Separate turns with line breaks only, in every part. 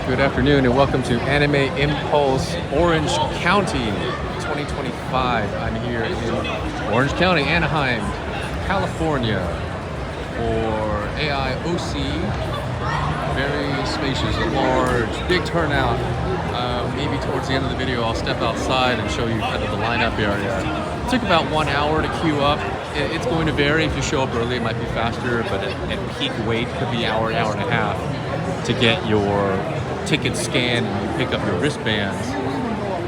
Good afternoon and welcome to Anime Impulse Orange County 2025. I'm here in Orange County, Anaheim, California for AIOC. Very spacious, large, big turnout. Maybe towards the end of the video I'll step outside and show you kind of the lineup area. It took about 1 hour to queue up. It's going to vary. If you show up early it might be faster, but at peak wait could be hour and a half to get your ticket scanned and you pick up your wristbands.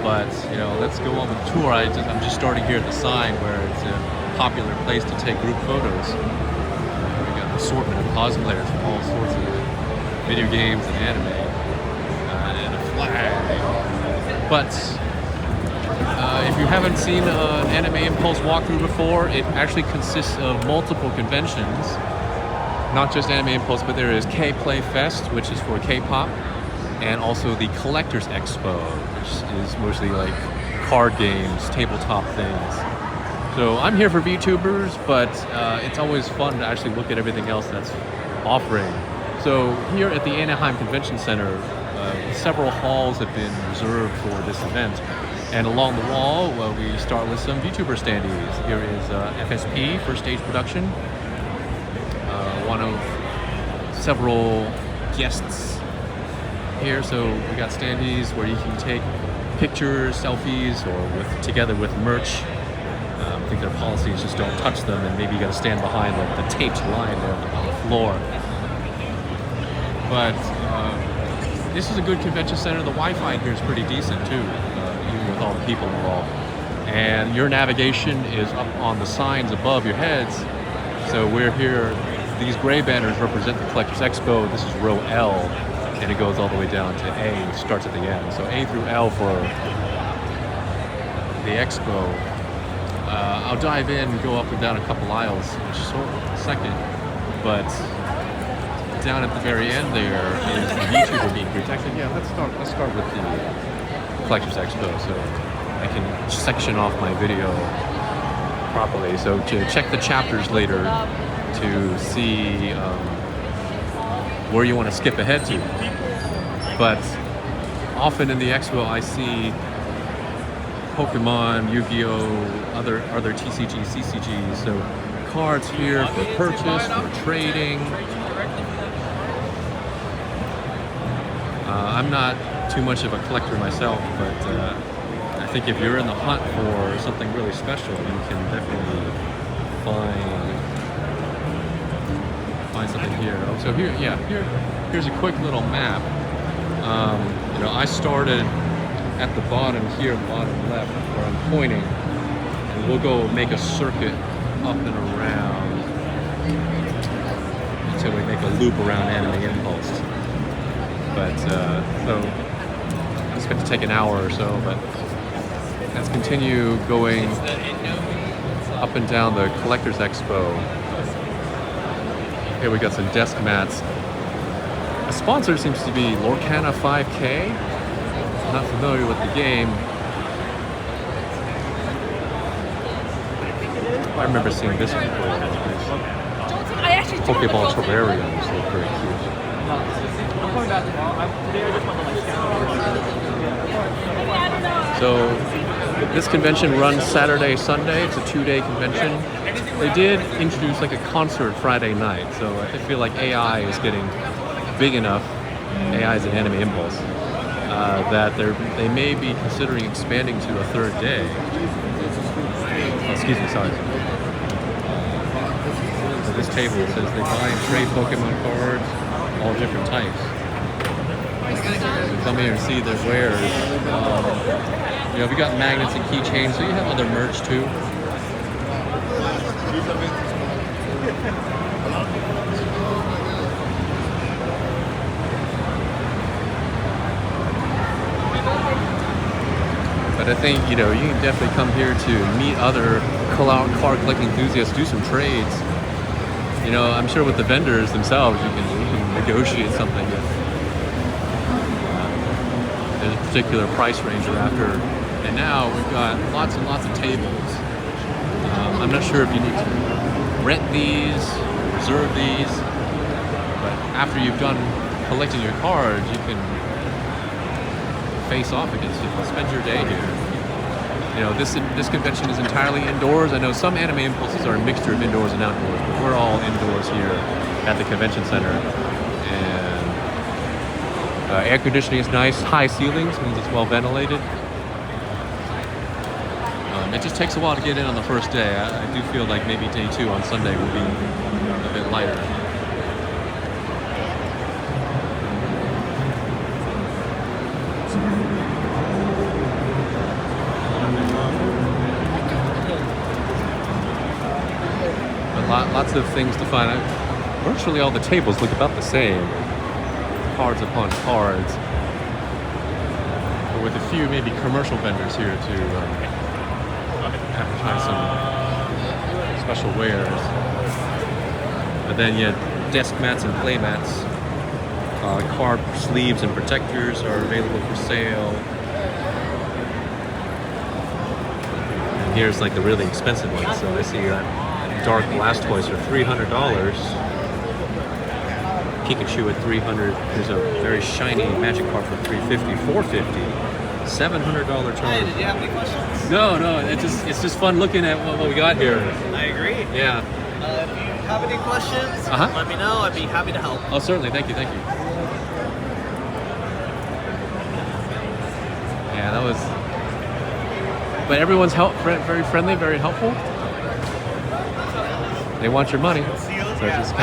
But you know, let's go on with the tour. I'm just starting here at the sign where it's a popular place to take group photos. We got an assortment of cosplayers from all sorts of video games and anime, and a flag. But if you haven't seen an Anime Impulse walkthrough before, it actually consists of multiple conventions. Not just Anime Impulse, but there is K-Play Fest, which is for K-pop, and also the Collectors Expo, which is mostly like card games, tabletop things. So I'm here for VTubers, but it's always fun to actually look at everything else that's offering. So here at the Anaheim Convention Center, several halls have been reserved for this event. And along the wall, we start with some VTuber standees. Here is FSP, First Stage Production. One of several guests here. So we got standees where you can take pictures, selfies, or together with merch. I think their policy is just don't touch them, and maybe you got to stand behind like the taped line there on the floor. But this is a good convention center. The Wi-Fi here is pretty decent too, even with all the people involved. And your navigation is up on the signs above your heads. So we're here. These gray banners represent the Collectors Expo. This is row L, and it goes all the way down to A, and starts at the end. So A through L for the Expo. I'll dive in and go up and down a couple aisles in a second, but down at the very end there is the VTuber being protected. Yeah, let's start with the Collectors Expo, so I can section off my video properly. So to check the chapters later to see where you want to skip ahead to. But often in the expo I see Pokemon, Yu-Gi-Oh, other TCGs, CCGs, so cards here for purchase, for trading. I'm not too much of a collector myself, but I think if you're in the hunt for something really special, you can definitely find something here. So here's a quick little map. I started at the bottom here, bottom left, where I'm pointing, and we'll go make a circuit up and around until we make a loop around Anime Impulse. But so it's going to take an hour or so, but let's continue going up and down the Collectors Expo. Here we got some desk mats. A sponsor seems to be Lorcana 5K. Not familiar with the game. I remember seeing this before. Pokeball terrariums look very cute. So this convention runs Saturday, Sunday. It's a 2-day convention. They did introduce like a concert Friday night, so I feel like AI is getting big enough, AI is an Anime Impulse, that they may be considering expanding to a 3rd day. Oh, excuse me, sorry. So this table says they buy and trade Pokemon cards, all different types. So come here and see their wares. We got magnets and keychains, so you have other merch too. But I think, you can definitely come here to meet other card collecting enthusiasts, do some trades. I'm sure with the vendors themselves, you can negotiate something if there's a particular price range you're after. And now we've got lots and lots of tables. I'm not sure if you need to rent these, reserve these, but after you've done collecting your cards, you can face off against people, spend your day here. You know, this convention is entirely indoors. I know some anime impulses are a mixture of indoors and outdoors, but we're all indoors here at the convention center. And air conditioning is nice, high ceilings means it's well ventilated. It just takes a while to get in on the first day. I do feel like maybe day 2 on Sunday will be a bit lighter. Lots of things to find out. Virtually all the tables look about the same. Cards upon cards. But with a few maybe commercial vendors here to advertise some special wares. But then you have desk mats and play mats. Card sleeves and protectors are available for sale. And here's like the really expensive ones. So I see dark glass toys for $300. Pikachu at $300. There's a very shiny magic card for $350, $450. $700 charge.
Hey, did you have any questions?
No, it's just fun looking at what we got here.
I agree.
Yeah.
If you have any questions, let me know. I'd be happy to help.
Oh, certainly. Thank you. Yeah, that was. But everyone's very friendly, very helpful. They want your money, so just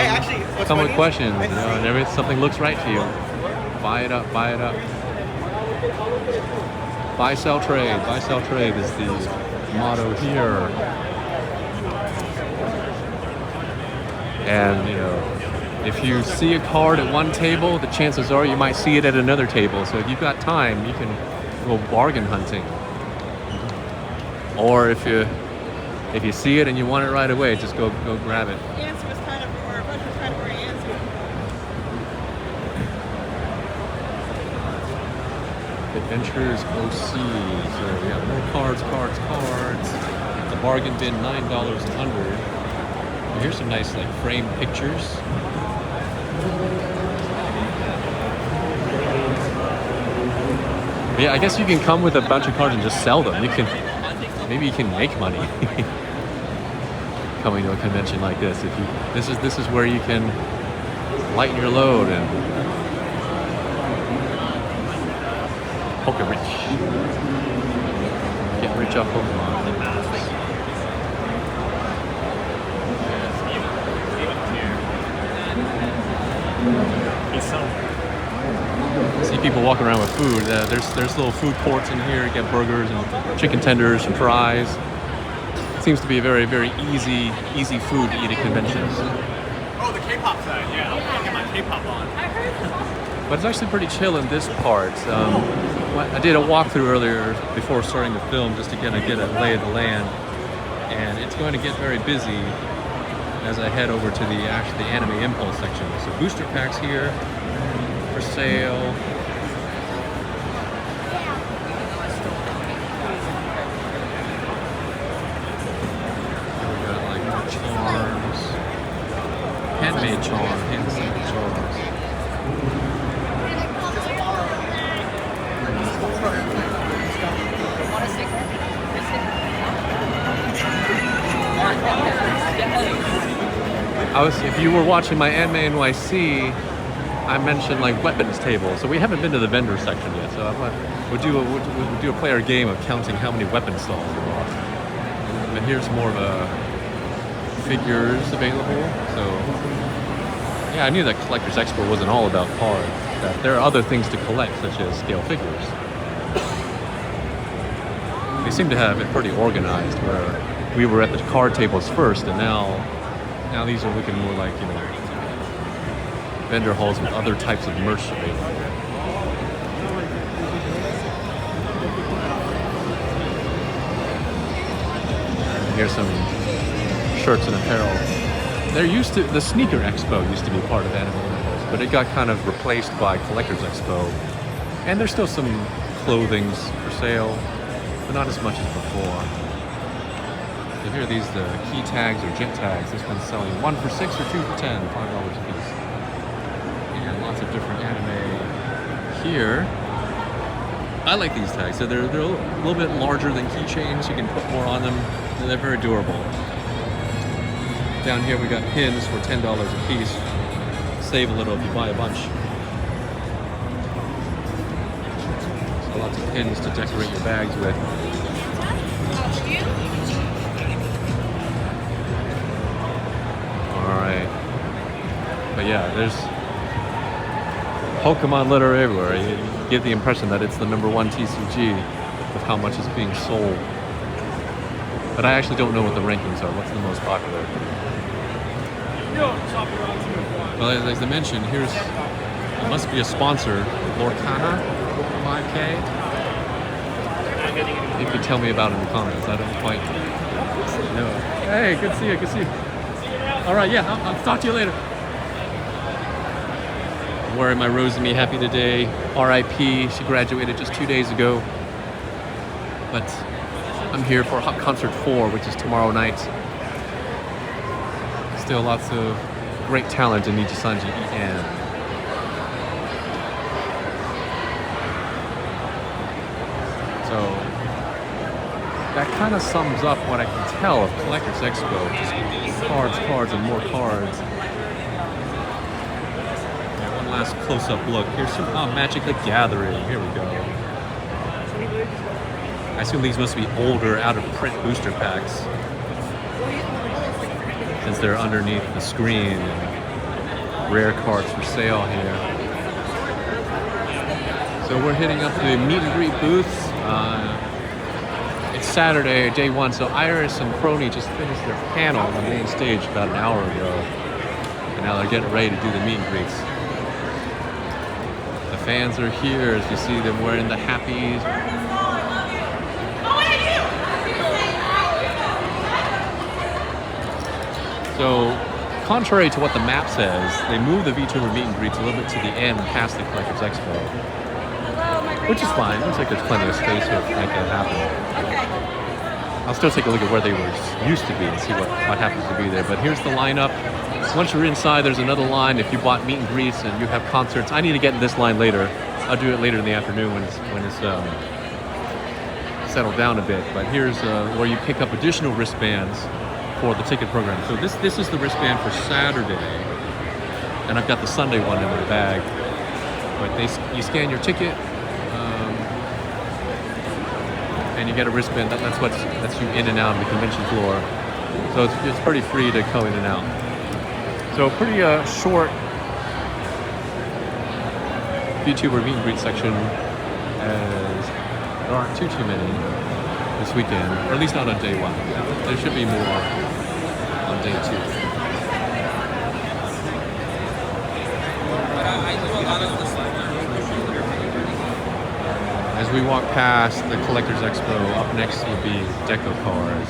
come with questions, you know, and if something looks right to you, buy it up. Buy, sell, trade. Buy, sell, trade is the motto here. And, you know, if you see a card at one table, the chances are you might see it at another table. So if you've got time, you can go bargain hunting. Or if you see it and you want it right away, just go grab it.
The answer was kind of, or a bunch was kind of already answered.
Adventures OC. So we have more cards. The bargain bin, $9 and under. Well, here's some nice like framed pictures. Yeah, I guess you can come with a bunch of cards and just sell them. Maybe you can make money coming to a convention like this. This is where you can lighten your load and poke rich. Get rich off Pokemon. See people walking around with food. There's little food courts in here. You get burgers and chicken tenders and fries. It seems to be a very, very easy food to eat at conventions.
Oh, the K-pop side. Yeah, I'll get my K-pop on.
But it's actually pretty chill in this part. I did a walkthrough earlier before starting the film just to get a lay of the land, and it's going to get very busy as I head over to the Anime Impulse section. So booster packs here for sale. We got like charms, handmade charms, hand-sewn charms. If you were watching my Anime NYC, I mentioned like weapons tables. So we haven't been to the vendor section yet. So we'll do a player game of counting how many weapon stalls there are. And here's more of a figures available. So yeah, I knew that Collector's Expo wasn't all about cards. That there are other things to collect, such as scale figures. They seem to have it pretty organized, where we were at the card tables first, and now these are looking more like, you know, vendor halls with other types of merch available. Here's some shirts and apparel. The Sneaker Expo used to be part of Anime Impulse, but it got kind of replaced by Collector's Expo. And there's still some clothings for sale, but not as much as before. So here are these the key tags or jet tags. This one's selling 1 for $6 or 2 for $10, $5 a piece. And lots of different anime here. I like these tags. So they're a little bit larger than keychains. You can put more on them. And they're very durable. Down here we got pins for $10 a piece. Save a little if you buy a bunch. So lots of pins to decorate your bags with. Alright. But yeah, there's Pokemon litter everywhere. You get the impression that it's the #1 TCG with how much is being sold. But I actually don't know what the rankings are. What's the most popular? Well, as I mentioned, it must be a sponsor, Lorcana 5K. You could tell me about it in the comments. I don't quite know. Hey, good to see you. Good to see you. All right, yeah, I'll talk to you later. I'm wearing my Rose Me Happy Today. R.I.P. She graduated just 2 days ago. But I'm here for Hot Concert 4, which is tomorrow night. Still lots of great talent in Nijisanji EN. So that kind of sums up what I can tell of Collector's Expo. Just cards, and more cards. Yeah, one last close-up look. Here's some Magic the Gathering. Here we go. I assume these must be older, out-of-print booster packs, since they're underneath the screen. Rare cards for sale here. So we're hitting up the meet and greet booths. It's Saturday, day 1, so Iris and Crony just finished their panel on the main stage about an hour ago. And now they're getting ready to do the meet and greets. The fans are here as you see them wearing the happies. So, contrary to what the map says, they moved the Vtuber meet and greets a little bit to the end past the Collector's Expo. Which is fine. Looks like there's plenty of space here to make that happen. I'll still take a look at where they were used to be and see what happens to be there. But here's the lineup. Once you're inside, there's another line. If you bought meet and greets and you have concerts, I need to get in this line later. I'll do it later in the afternoon when it's settled down a bit. But here's where you pick up additional wristbands for the ticket program. So this is the wristband for Saturday, and I've got the Sunday one in my bag. But you scan your ticket, and you get a wristband. That's you in and out of the convention floor. So it's pretty free to go in and out. So pretty short VTuber meet and greet section, as there aren't too many this weekend, or at least not on day 1. There should be more on day 2. As we walk past the Collector's Expo, up next would be DEKOCARs.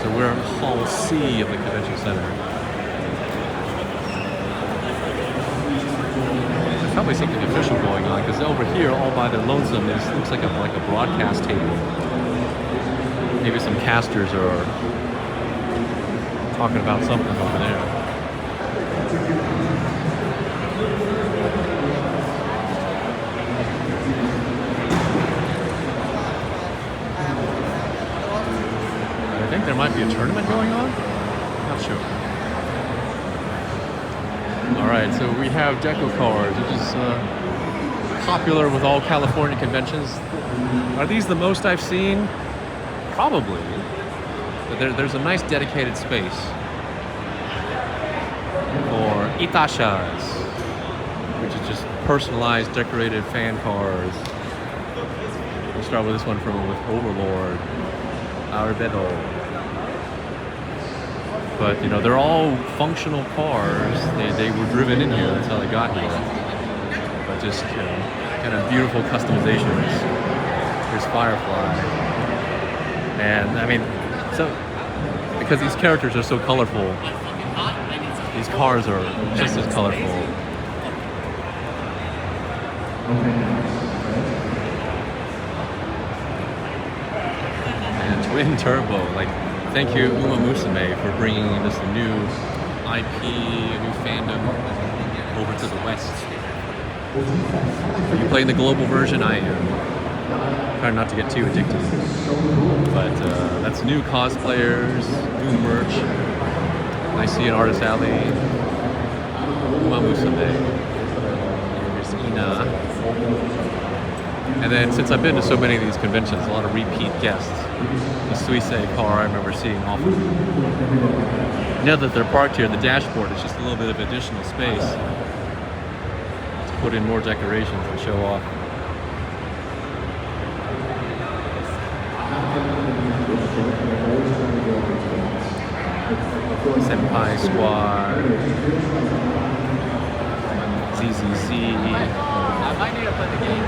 So we're in Hall C of the Convention Center. Probably something official going on, because over here, all by the lonesome, looks like a broadcast table. Maybe some casters are talking about something over there. I think there might be a tournament going on. Not sure. Alright, so we have DEKOCARs, which is popular with all California conventions. Are these the most I've seen? Probably. But there's a nice dedicated space for Itashas, which is just personalized, decorated fan cars. We'll start with this one with Overlord, Arbedo. But, you know, they're all functional cars. They were driven in here. That's how they got here. But just, you know, kind of beautiful customizations. Here's Firefly. And, I mean, so, because these characters are so colorful, these cars are just as colorful. And Twin Turbo, like, thank you, Uma Musume, for bringing this new IP, a new fandom over to the West. Are you playing the global version? I am. Trying not to get too addicted. But that's new cosplayers, new merch. I see an artist alley. Umamusume. Here's Ina. And then since I've been to so many of these conventions, a lot of repeat guests. The Suisse car I remember seeing often. Now that they're parked here, the dashboard is just a little bit of additional space to put in more decorations and show off. Senpai Squad, ZZC. I might need to play the game.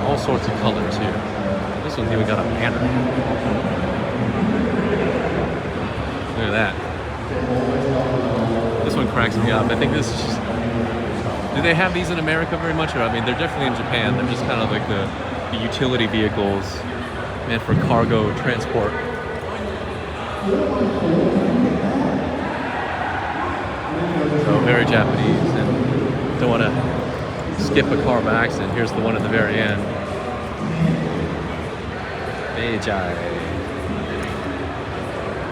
All sorts of colors here. This one's even got a banner. Look at that. This one cracks me up. I think this is just... Do they have these in America very much? Or, I mean, they're definitely in Japan. They're just kind of like the utility vehicles meant for cargo transport. So very Japanese, and don't want to skip a car by accident. Here's the one at the very end. Beijai.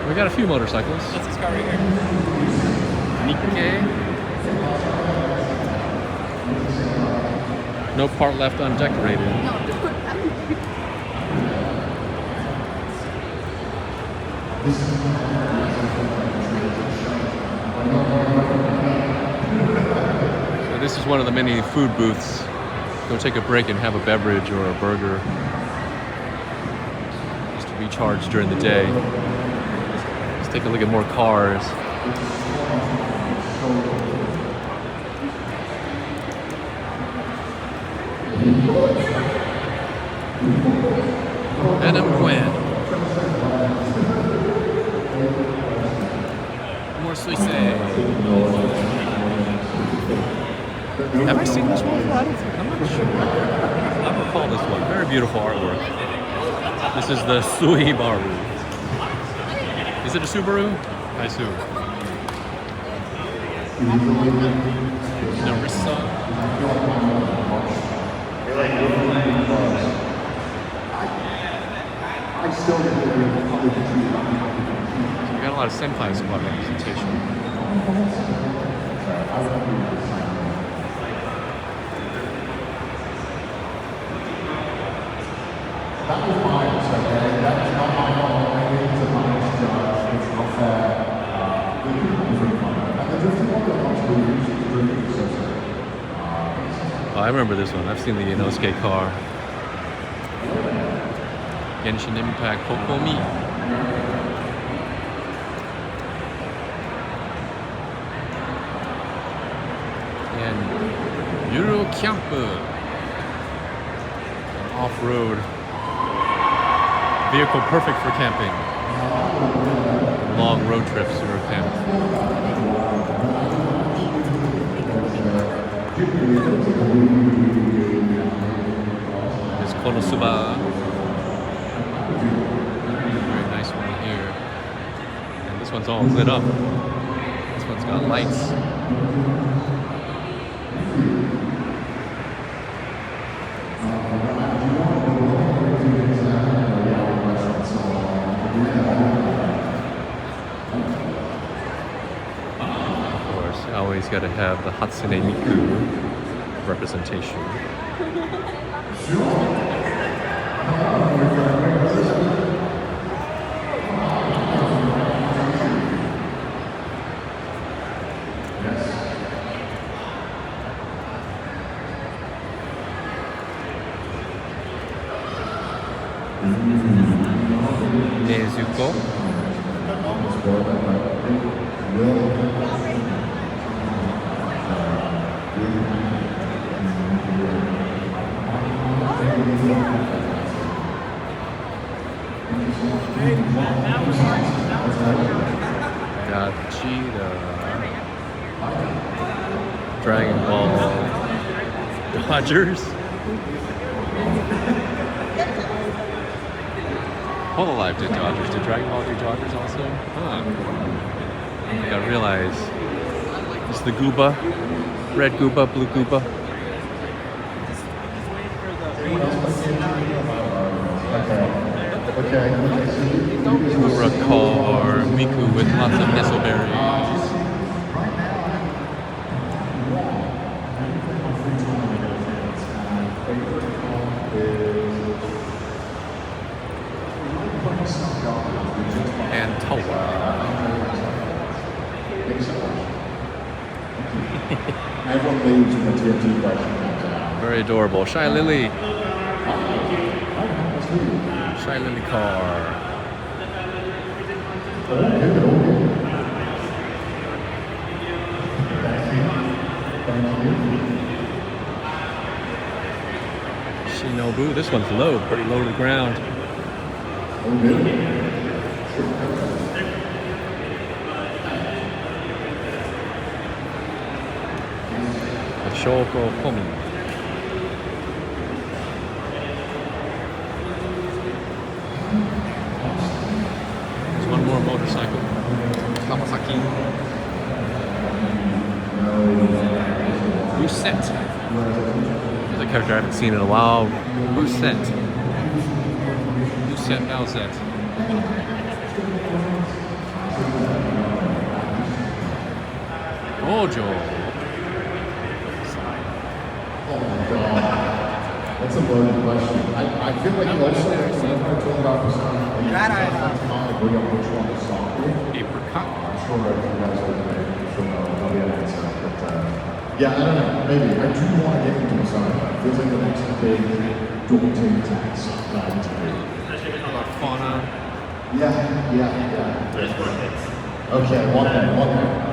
We got a few motorcycles.
What's this car right here?
Nikkei. No part left undecorated. So this is one of the many food booths. Go take a break and have a beverage or a burger. Just to recharge during the day. Let's take a look at more cars. Venom Gwen. More Suisse. Have I seen this one? I'm not sure. I recall this one. Very beautiful artwork. This is the Suibaru. Is it a Subaru? I assume. Narissa. So we got a lot of Senpai Squad representation.
That was mine, so that is not my fault. I think it's a minus judge. It's not fair. The people are very fun. And there's just one that wants to use it to really so.
Oh, I remember this one. I've seen the Inosuke car. Genshin Impact Kokomi. And Euro Camper. An off-road vehicle perfect for camping. Long road trips or camp. There's Konosuba. Very nice one here. And this one's all lit up. This one's got lights. Of course, always got to have the Hatsune Miku representation. Nezuko. Gachida. Dragon Ball. Dodgers. Hololive did Dodgers. Did Dragon Ball do Dodgers also? Huh. I think I realize. This is the Gooba. Red Gooba, blue Gooba. Uracar, Miku with lots of Nestleberries. And Towa. Very adorable. Shy Lily. Shy Lily car. Shinobu. This one's low, pretty low to the ground. Shoko Komi. There's one more motorcycle. Kawasaki. Rousset. There's a character I haven't seen in a while. Rousset. Rousset Bowsette. Gojo.
That's a loaded question. I feel like you also talking about the song. That I agree on which one to song with.
Apricot.
I'm sure if you guys are know the answer, but yeah, I don't know. Maybe I do want to get into the song. It feels like the next big daunting task to do.
Fauna.
Yeah. Okay, one minute.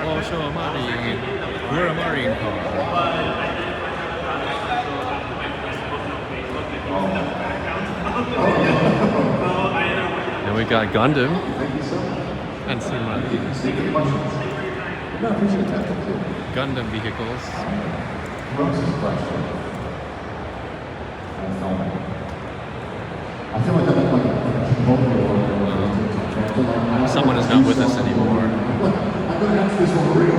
Oh, show a Marine. We're a Marine car. Then we got Gundam. And some Gundam vehicles.
I feel like I'm like
someone is not with us anymore.
I'm gonna ask this one real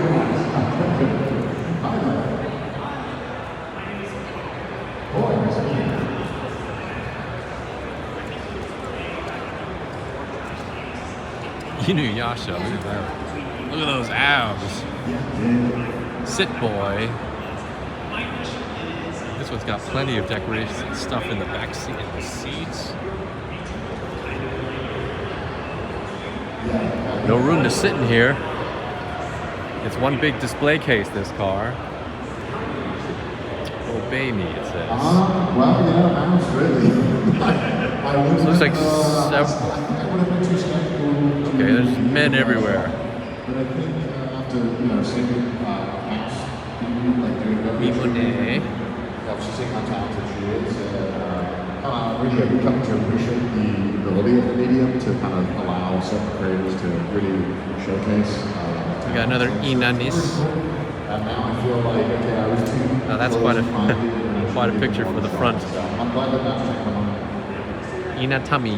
Inuyasha, look at that. Look at those abs. Sit boy. This one's got plenty of decorations and stuff in the back seat and the seats. No room to sit in here. It's one big display case, this car. Obey me, it says.
well, mouse really.
This looks like okay, there's men everywhere.
But I think after, seeing mouse
Mimone.
She's seeing how talented she is. Really, we come to appreciate the ability of the medium to kind of allow certain creators to really showcase.
We got another Inanis.
And now I feel like, okay, I was too.
Now that's quite a picture for the front.
I'm glad that that's come on.
Inatami.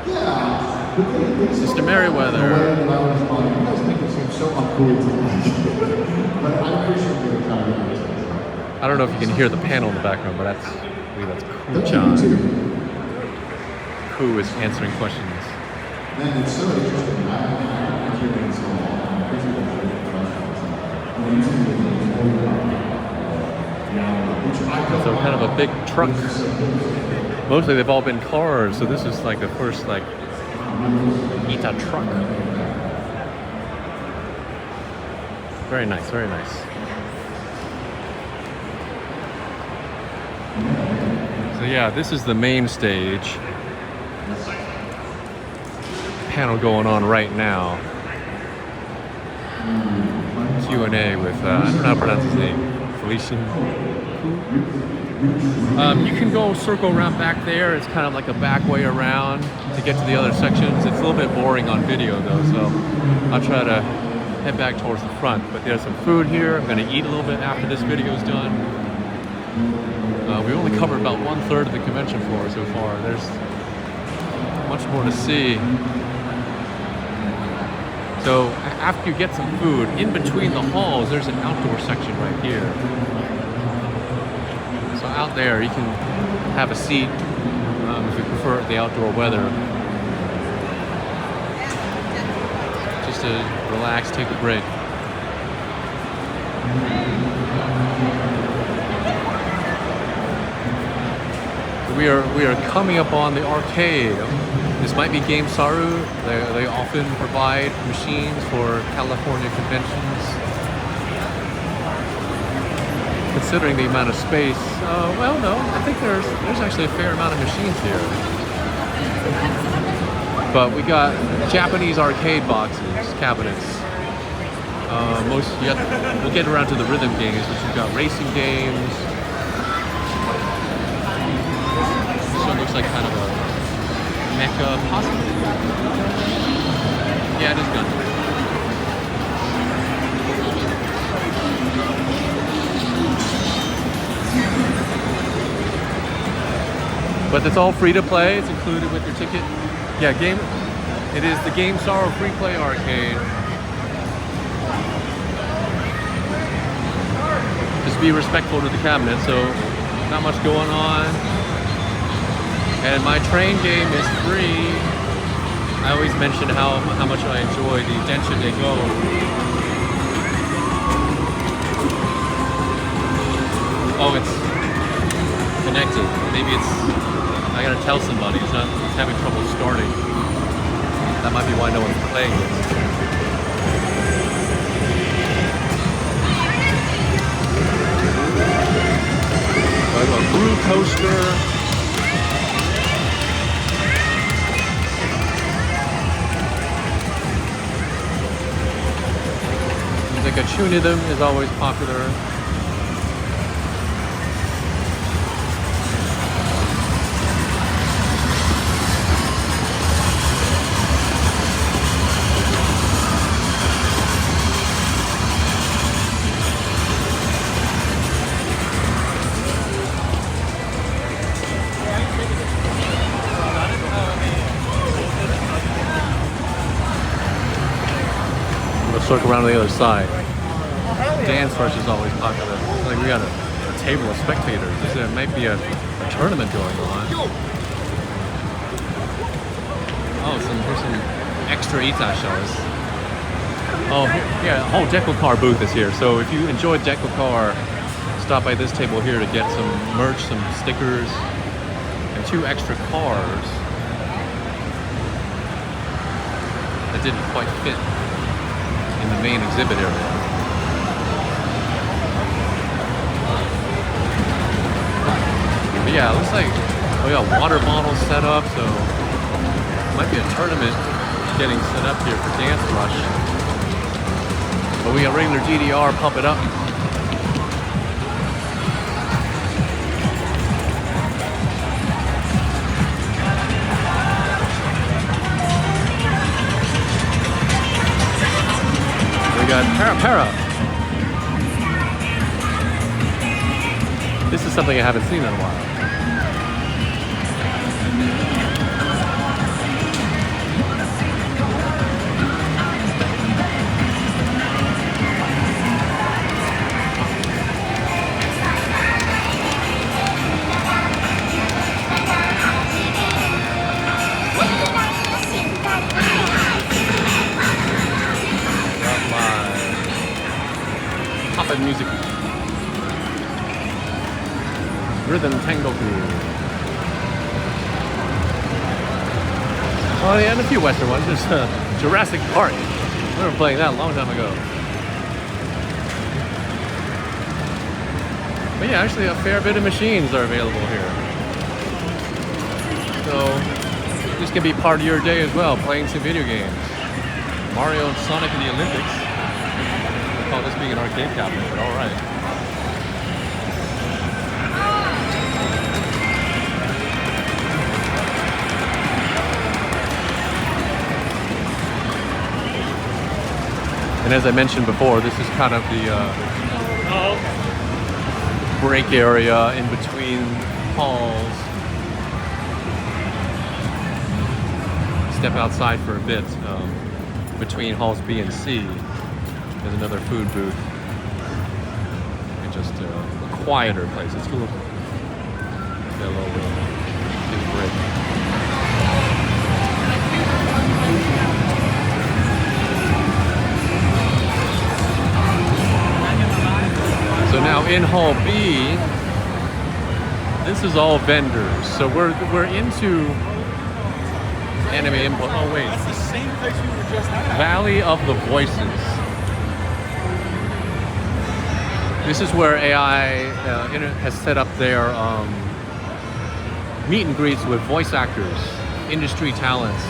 Yeah.
Mr. Merriweather.
You guys make it seem so uncool to me. But I appreciate the kind of.
I don't know if you can hear the panel in the background, but I believe that's Koo-chan. Koo is answering questions.
Man, it's so interesting. I've been hearing so long.
So kind of a big truck. Mostly they've all been cars, so this is like the first Ita truck. Very nice, very nice. So yeah, this is the main stage. Panel going on right now. Q&A with, I don't know how to pronounce his name, Féileacán Cú. You can go circle around back there. It's kind of like a back way around to get to the other sections. It's a little bit boring on video though, so I'll try to head back towards the front. But there's some food here. I'm gonna eat a little bit after this video is done. We only covered about 1/3 of the convention floor so far. There's much more to see. So after you get some food, in between the halls, there's an outdoor section right here. So out there, you can have a seat if you prefer the outdoor weather. Just to relax, take a break. We are coming up on the arcade. This might be Game Saru. They often provide machines for California conventions. Considering the amount of space, well, no, I think there's actually a fair amount of machines here. But we got Japanese arcade boxes, cabinets. We'll get around to the rhythm games, which we've got racing games. This one looks like kind of a mecha, possibly. Yeah, it is Gundam. But it's all free to play. It's included with your ticket. Yeah, it is the Game Saru free play arcade. Just be respectful to the cabinet, so not much going on. And my train game is free. I always mention how much I enjoy the DEKOCAR. Oh, it's connected. Maybe I gotta tell somebody. It's having trouble starting. That might be why no one's playing it. A brew coaster. Music at Chunidum is always popular. Circle around to the other side. Dance Rush is always popular. Like we got a table of spectators. There might be a tournament going on. Oh, here's some extra Itasha. Oh, yeah, a whole DEKOCAR booth is here. So if you enjoyed DEKOCAR, stop by this table here to get some merch, some stickers, and 2 extra cars that didn't quite fit in the main exhibit area. But yeah, it looks like we got water bottles set up, so might be a tournament getting set up here for Dance Rush. But we got regular GDR, pump it up. Got Para. This is something I haven't seen in a while. Music. Rhythm Tengoku. Oh yeah, and a few Western ones. There's Jurassic Park. I remember playing that a long time ago. But yeah, actually a fair bit of machines are available here. So this can be part of your day as well, playing some video games. Mario and Sonic in the Olympics. Call this being an arcade cabinet, but all right. And as I mentioned before, this is kind of the break area in between halls. Step outside for a bit. Between halls B and C, there's another food booth. And just a quieter place. It's cool. Get a little break. So now in Hall B, this is all vendors. So we're into anime input. Oh wait,
That's the same place we were just at.
Valley of the Voices. This is where AI has set up their meet and greets with voice actors, industry talents.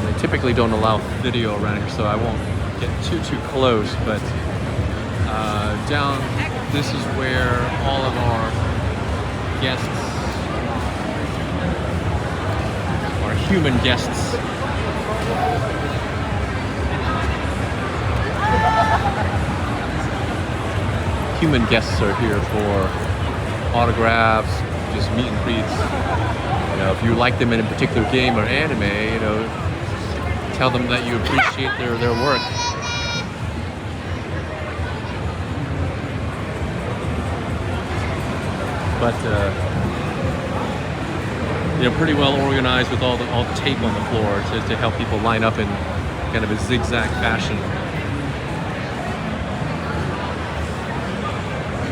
They typically don't allow video around here, so I won't get too close, but down, this is where all of our guests, our human guests, are here for autographs, just meet and greets. You know, if you like them in a particular game or anime, you know, tell them that you appreciate their work. But you know, pretty well organized with all the tape on the floor to help people line up in kind of a zigzag fashion.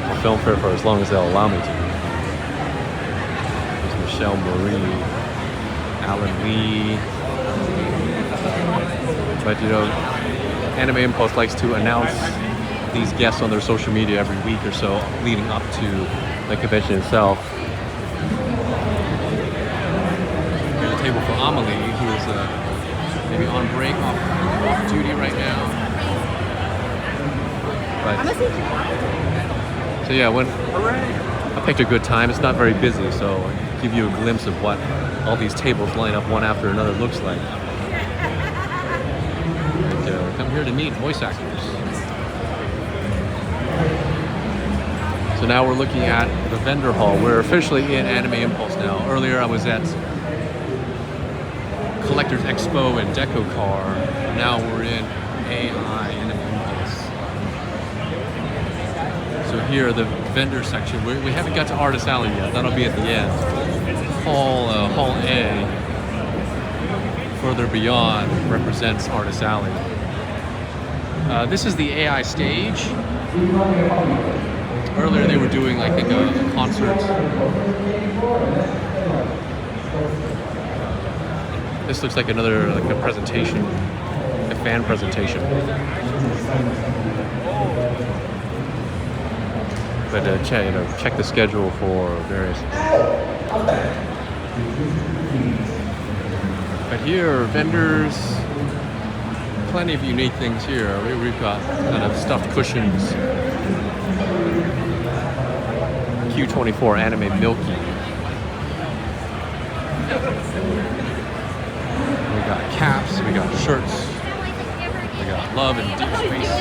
I'll film for as long as they'll allow me to. There's Michelle Marie, Alan Lee. But you know, Anime Impulse likes to announce these guests on their social media every week or so leading up to the convention itself. Here's a table for Amelie, who is maybe on break, off duty right now. But, so yeah, when I picked a good time, it's not very busy, so I give you a glimpse of what all these tables line up one after another looks like. And, come here to meet voice actors. So now we're looking at the vendor hall. We're officially in Anime Impulse now. Earlier I was at Collectors Expo and DEKOCAR. Now we're in AI Anime Impulse. So here the vendor section. We haven't got to Artist Alley yet. That'll be at the end. Hall A, further beyond, represents Artist Alley. This is the AI stage. Earlier they were doing like a concert. This looks like another a presentation, a fan presentation. But check the schedule for various. But here, vendors, plenty of unique things here. We've got kind of stuffed cushions. Q24 Anime Milky. We got caps, we got shirts, we got Love and Deep Space.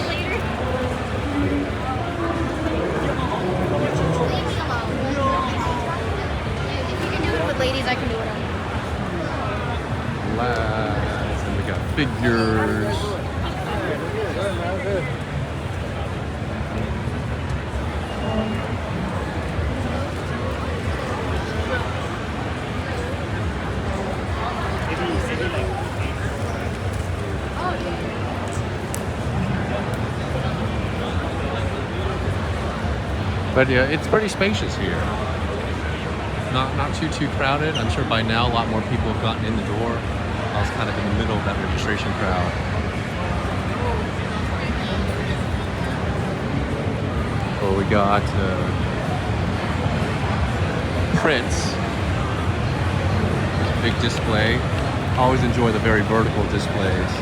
If you can do it with ladies, I can do it on.
Lads, and we got figures. But yeah, it's pretty spacious here. Not too crowded. I'm sure by now a lot more people have gotten in the door. I was kind of in the middle of that registration crowd. Well, we got Prince. Big display. I always enjoy the very vertical displays.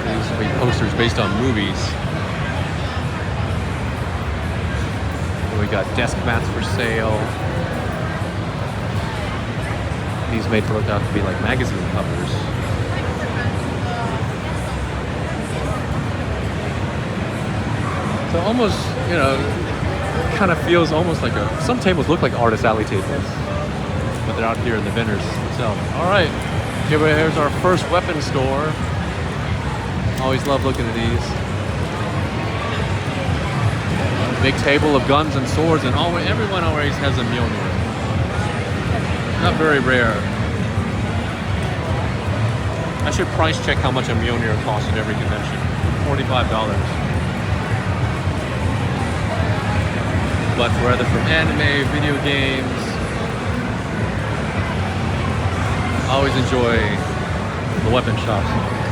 These will be posters based on movies. We got desk mats for sale. These made to look out to be like magazine covers. So almost, you know, kind of feels almost like some tables look like artist alley tables, but they're out here in the vendors itself. All right, here's our first weapon store. Always love looking at these. Big table of guns and swords, and everyone always has a Mjolnir. Not very rare. I should price check how much a Mjolnir costs at every convention. $45. But whether from anime, video games, I always enjoy the weapon shops.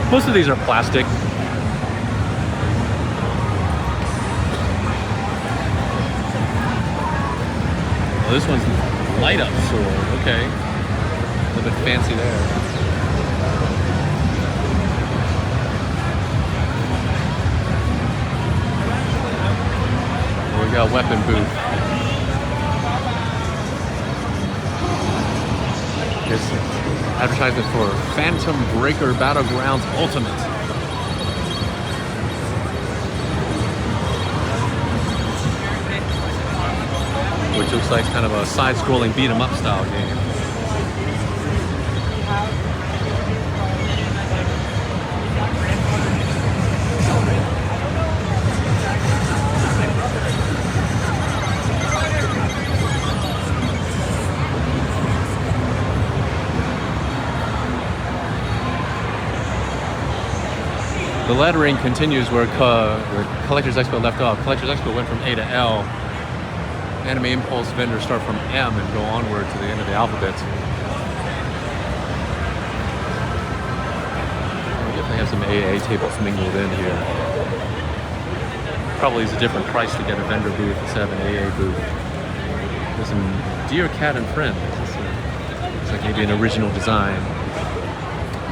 Most of these are plastic. Oh, this one's light up sword, okay. A little bit fancy there. We got a weapon booth. Here's advertisement for Phantom Breaker Battlegrounds Ultimate. Which looks like kind of a side-scrolling beat-em-up style game. The lettering continues where Collectors Expo left off. Collectors Expo went from A to L. Anime Impulse vendors start from M and go onward to the end of the alphabet. We definitely have some AA tables mingled in here. Probably is a different price to get a vendor booth instead of an AA booth. There's some Dear Cat and Friend. Looks like maybe an original design.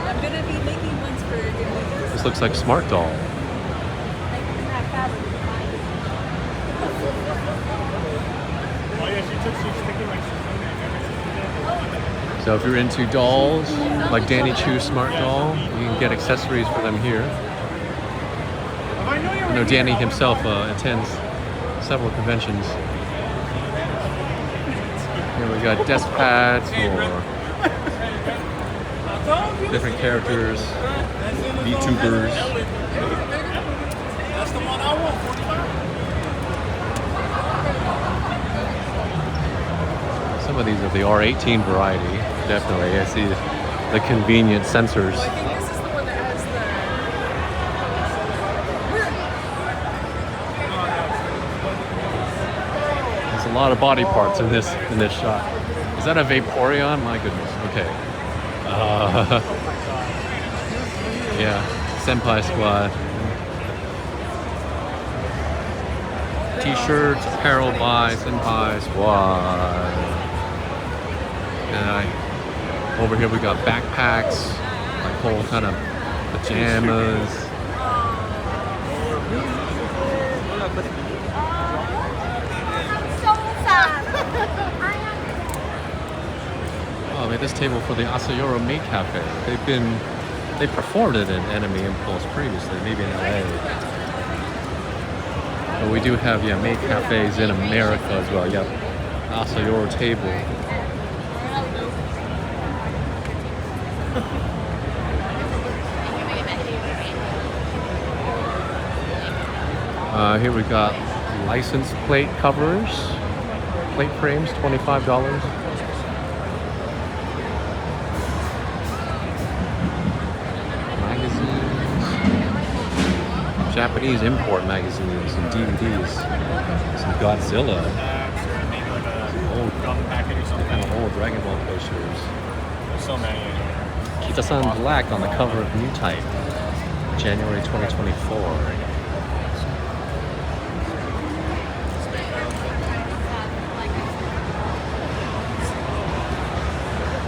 I'm gonna be making ones for
This looks like Smart Doll. So if you're into dolls, like Danny Chu's Smart Doll, you can get accessories for them here. I know Danny himself attends several conventions. Here we got desk pads for different characters, Vtubers.
That's the one I want, 45.
Some of these are the R18 variety, definitely. I see the convenient sensors.
I think this is the one that has the...
There's a lot of body parts in this shot. Is that a Vaporeon? My goodness. Okay. Yeah, Senpai Squad. T-shirts, apparel by Senpai Squad. And over here we got backpacks, like whole kind of pajamas. Oh, made this table for the Asayoro Maid Cafe. They performed it in Anime Impulse previously, maybe in LA. But we do have, maid cafes in America as well. Yep, Asayoro table. Here we got license plate covers, plate frames, $25. Japanese import magazines and DVDs. Some Godzilla. Some kind of old Dragon Ball posters.
So many.
Kita-san Black on the cover of New Type, January 2024.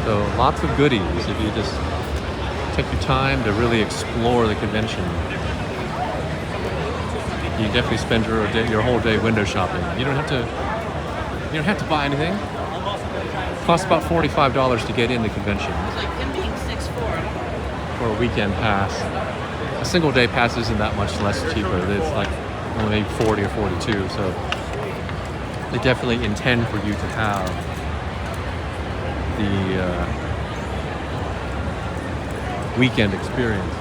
So lots of goodies if you just take your time to really explore the convention. You can definitely spend your whole day window shopping. You don't have to buy anything. Costs about $45 to get in the convention
It's like him being 6'4".
for a weekend pass. A single day pass isn't that much less cheaper. It's like only 40 or 42. So they definitely intend for you to have the weekend experience.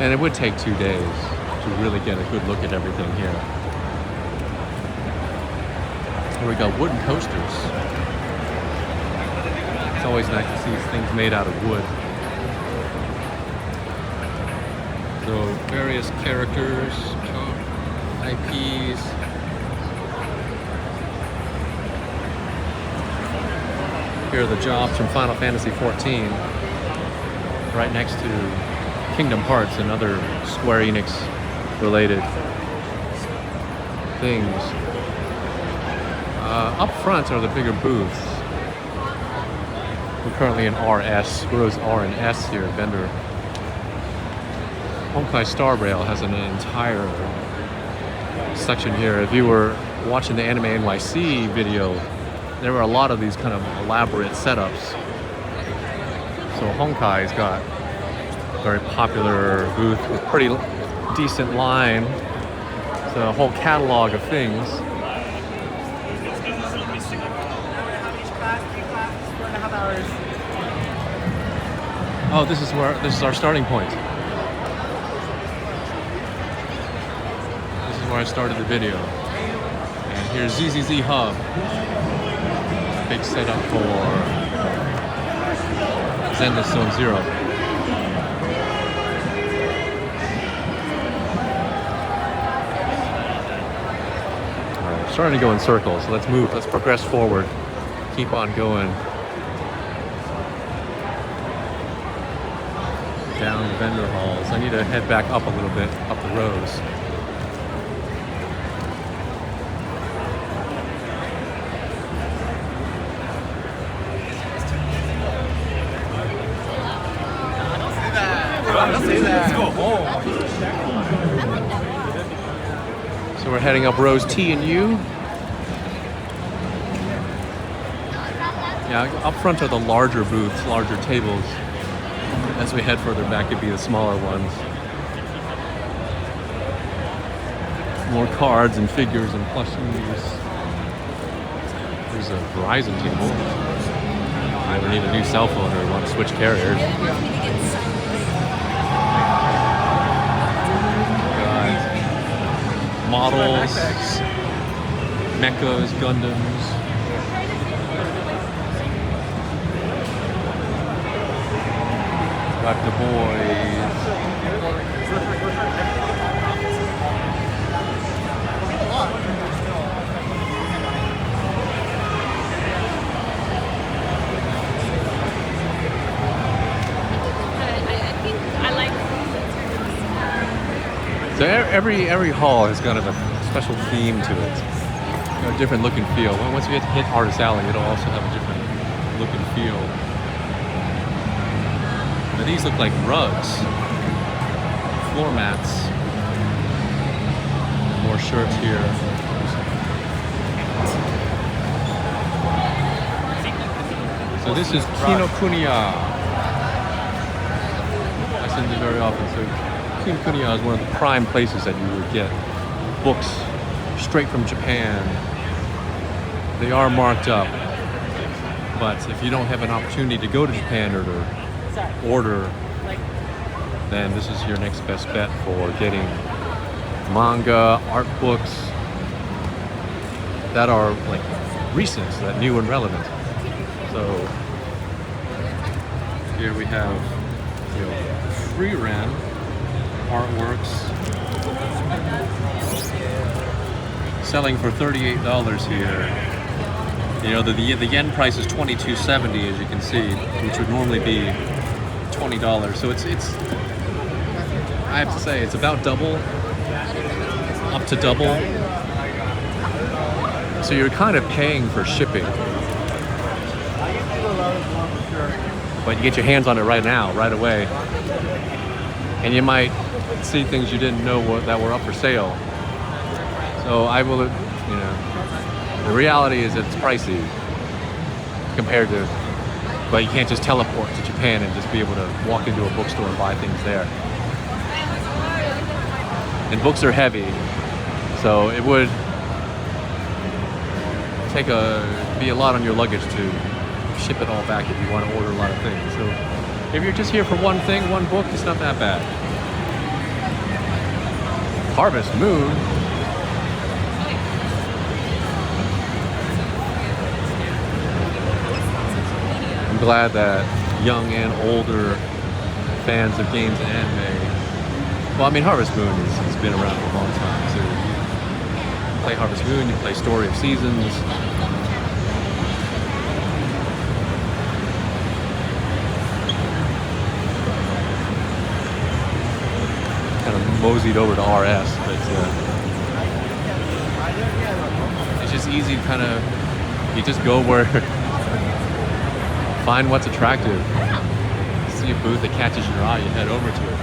And it would take 2 days to really get a good look at everything here. Here we go, wooden coasters. It's always nice to see things made out of wood. So various characters, IPs. Here are the jobs from Final Fantasy XIV, right next to Kingdom Hearts and other Square Enix related things. Up front are the bigger booths. We're currently in RS. Rows R and S here, vendor. Honkai Star Rail has an entire section here. If you were watching the Anime NYC video, there were a lot of these kind of elaborate setups. So Honkai's got a very popular booth with pretty decent line. It's a whole catalog of things. Oh, this is our starting point. This is where I started the video. And here's ZZZ Hub. Big setup for Zenless Zone Zero. Alright, starting to go in circles, so let's move, let's progress forward. Keep on going. Down the vendor halls. I need to head back up a little bit, up the rows. So we're heading up rows T and U. Yeah, up front are the larger booths, larger tables. As we head further back, it'd be the smaller ones. More cards and figures and plushies. There's a Verizon table. I would need a new cell phone or want to switch carriers. Models, mechas, Gundams. Got the boys. So every hall has kind of a special theme to it, a different look and feel. Well, once we hit Artist Alley, it'll also have a different look and feel. But these look like rugs, floor mats, more shirts here. So this is Kinokuniya. I send it very often. So Kinokuniya is one of the prime places that you would get books straight from Japan. They are marked up, but if you don't have an opportunity to go to Japan or to order, then this is your next best bet for getting manga, art books that are like recent, that new and relevant. So here we have, free ren artworks selling for $38 here. The yen price is $22.70, as you can see, which would normally be $20. So it's I have to say it's about double, up to double. So you're kind of paying for shipping, but you get your hands on it right now, right away, and you might see things you didn't know that were up for sale. So I will, the reality is it's pricey. compared to, but you can't just teleport to Japan and just be able to walk into a bookstore and buy things there. And books are heavy, so it would be a lot on your luggage to ship it all back if you want to order a lot of things. So if you're just here for one thing, one book, it's not that bad. Harvest Moon. I'm glad that young and older fans of games and anime. Well, I mean, Harvest Moon has been around for a long time. So you play Harvest Moon, you play Story of Seasons. Kind of moseyed over to RS, but it's just easy to kind of, you just go where, find what's attractive. See a booth that catches your eye, you head over to it.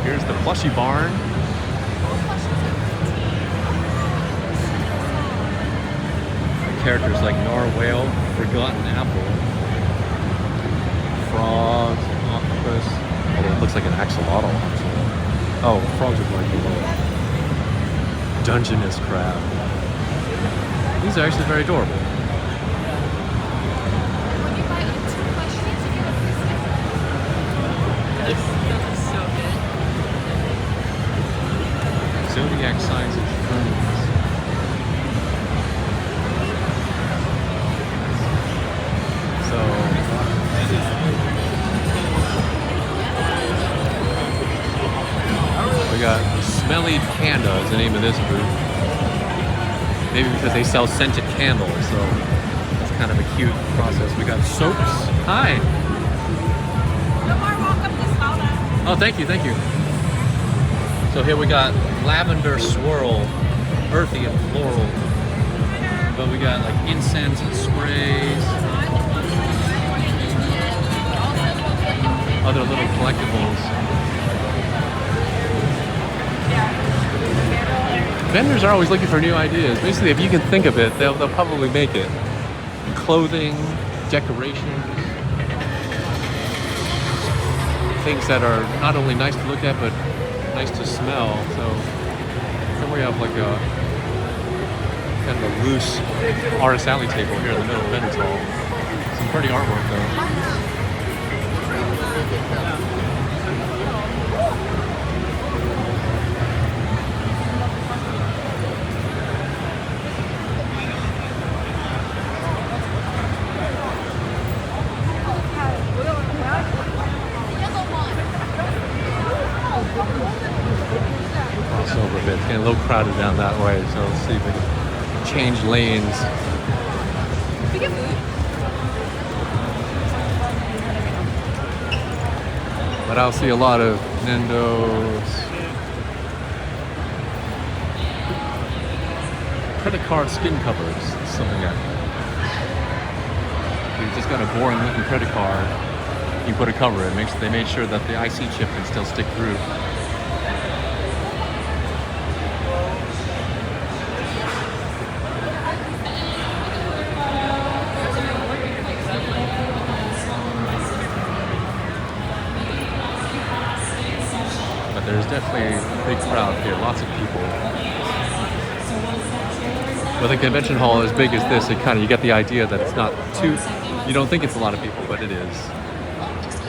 Here's the plushie barn. Characters like Narwhale, Forgotten Apple, frogs, octopus. Although it looks like an axolotl. Oh, frogs are going below. Dungeness crab. These are actually very adorable.
When you buy 2 plushies, you get a free sticker. That is so good.
Zodiac signs and ferns. So we got Smelly Panda is the name of this booth. Maybe because they sell scented candles, so it's kind of a cute process. We got soaps. Hi.
No more welcome to Smalda.
Oh, thank you, thank you. So here we got lavender swirl, earthy and floral. But we got like incense and sprays. Other little collectibles. Vendors are always looking for new ideas. Basically, if you can think of it, they'll probably make it. Clothing, decorations, things that are not only nice to look at, but nice to smell. So then we have like a kind of a loose artist alley table here in the middle of Vendors Hall. Some pretty artwork though. Crossover a bit. It's getting a little crowded down that way, so let's see if we can change lanes.
We get food.
But I'll see a lot of Nintendo's credit card skin covers. Something like that. You've just got a boring looking credit card. You put a cover in. They made sure that the IC chip can still stick through. But there's definitely a big crowd here. Lots of people. With a convention hall as big as this, you get the idea that it's not too. You don't think it's a lot of people, but it is.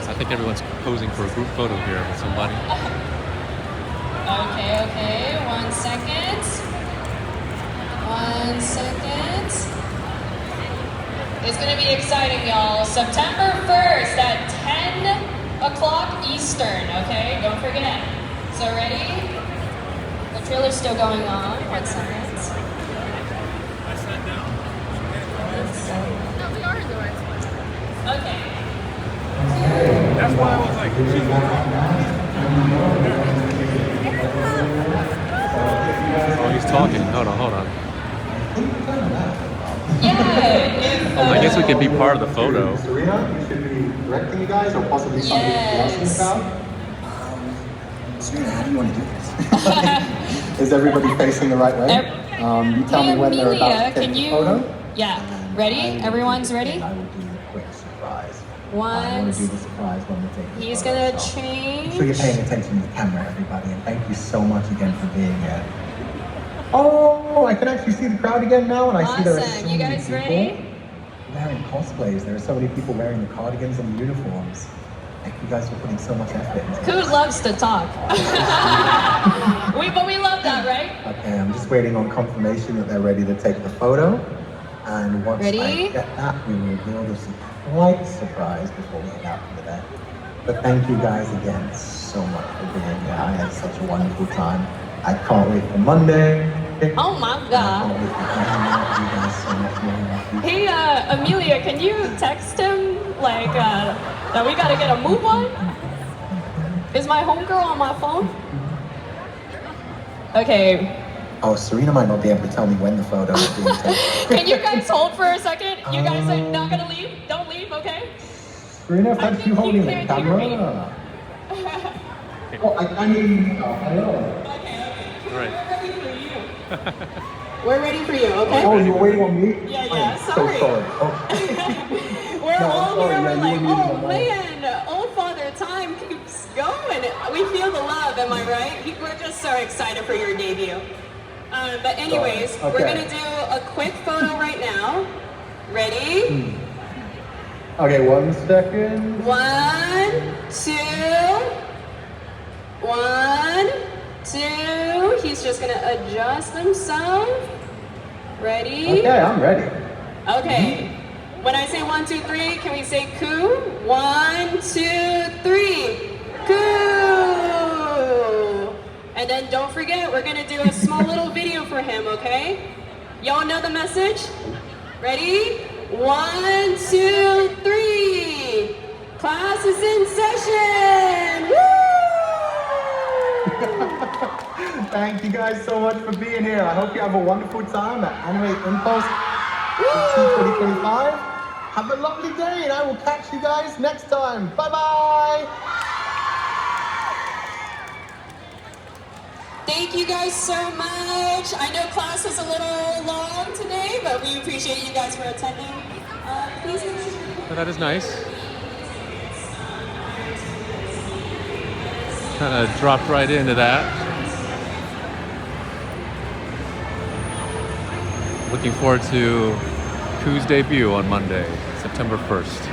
I think everyone's posing for a group photo here with somebody.
Okay, 1 second. 1 second. It's gonna be exciting, y'all. September 1st at 10 o'clock Eastern, okay? Don't forget. So ready? The trailer's still going on. 1 second.
No, we are in the right spot.
Okay.
That's why I was like,
Oh, he's talking. Hold on.
Yeah.
I guess we can be part of the photo.
Serena, you should be directing you guys, or possibly somebody else in the crowd. Serena, how do you want to do this? Is everybody facing the right way? You tell me when they're about to take the photo.
Yeah. Ready? Everyone's ready?
I would do I want
One.
to do the surprise when we take the
He's
photo,
gonna
so
change.
make sure you're paying attention to the camera, everybody, and thank you so much again for being here. Oh, I can actually see the crowd again now, and I see there are so
Awesome. You
many
guys
people
ready?
wearing cosplays. There are so many people wearing the cardigans and the uniforms. Thank you guys for putting so much effort into
Who
this.
loves to talk? But we love that, right?
Okay, I'm just waiting on confirmation that they're ready to take the photo. And once
Ready?
I get that, we will reveal the slight surprise before we head out for the day. But thank you guys again so much for being here. I had such a wonderful time. I can't wait for Monday.
Oh my
I
god.
can't wait for hanging out with you guys so much more.
Hey, Amelia, can you text him, like, that we gotta get a move on? Is my homegirl on my phone? Okay.
Oh, Serena might not be able to tell me when the photo is being taken.
Can you guys hold for a second? You guys are not gonna leave? Don't leave, okay?
Serena, thank you
think
holding
you
the
can't hear me.
camera. Oh, I mean, hello.
Right.
We're ready for you, okay?
Oh, you were waiting on me?
Yeah,
I'm
sorry.
so sorry. Okay.
We're
No,
all
sorry,
here,
yeah,
we're
you
like,
were muted
oh
on mine.
man, old father time keeps going. We feel the love, am I right? We're just so excited for your debut. But anyways,
Sorry.
we're
Okay.
gonna do a quick photo right now. Ready?
Okay, 1 second.
1, 2. 1, 2. He's just gonna adjust himself. Ready?
Okay, I'm ready.
Okay. When I say 1, 2, 3, can we say Coo? 1, 2, 3. Coo! And then don't forget, we're gonna do a small little video for him, okay? Y'all know the message? Ready? 1, 2, 3. Class is in session! Woo!
Thank you guys so much for being here. I hope you have a wonderful time at Anime Impulse 2025. Have a lovely day, and I will catch you guys next time. Bye-bye!
Thank you guys so much. I know class was a little long today, but we appreciate you guys for attending. Please make sure.
So that is nice. Kind of dropped right into that. Looking forward to Coo's debut on Monday, September 1st.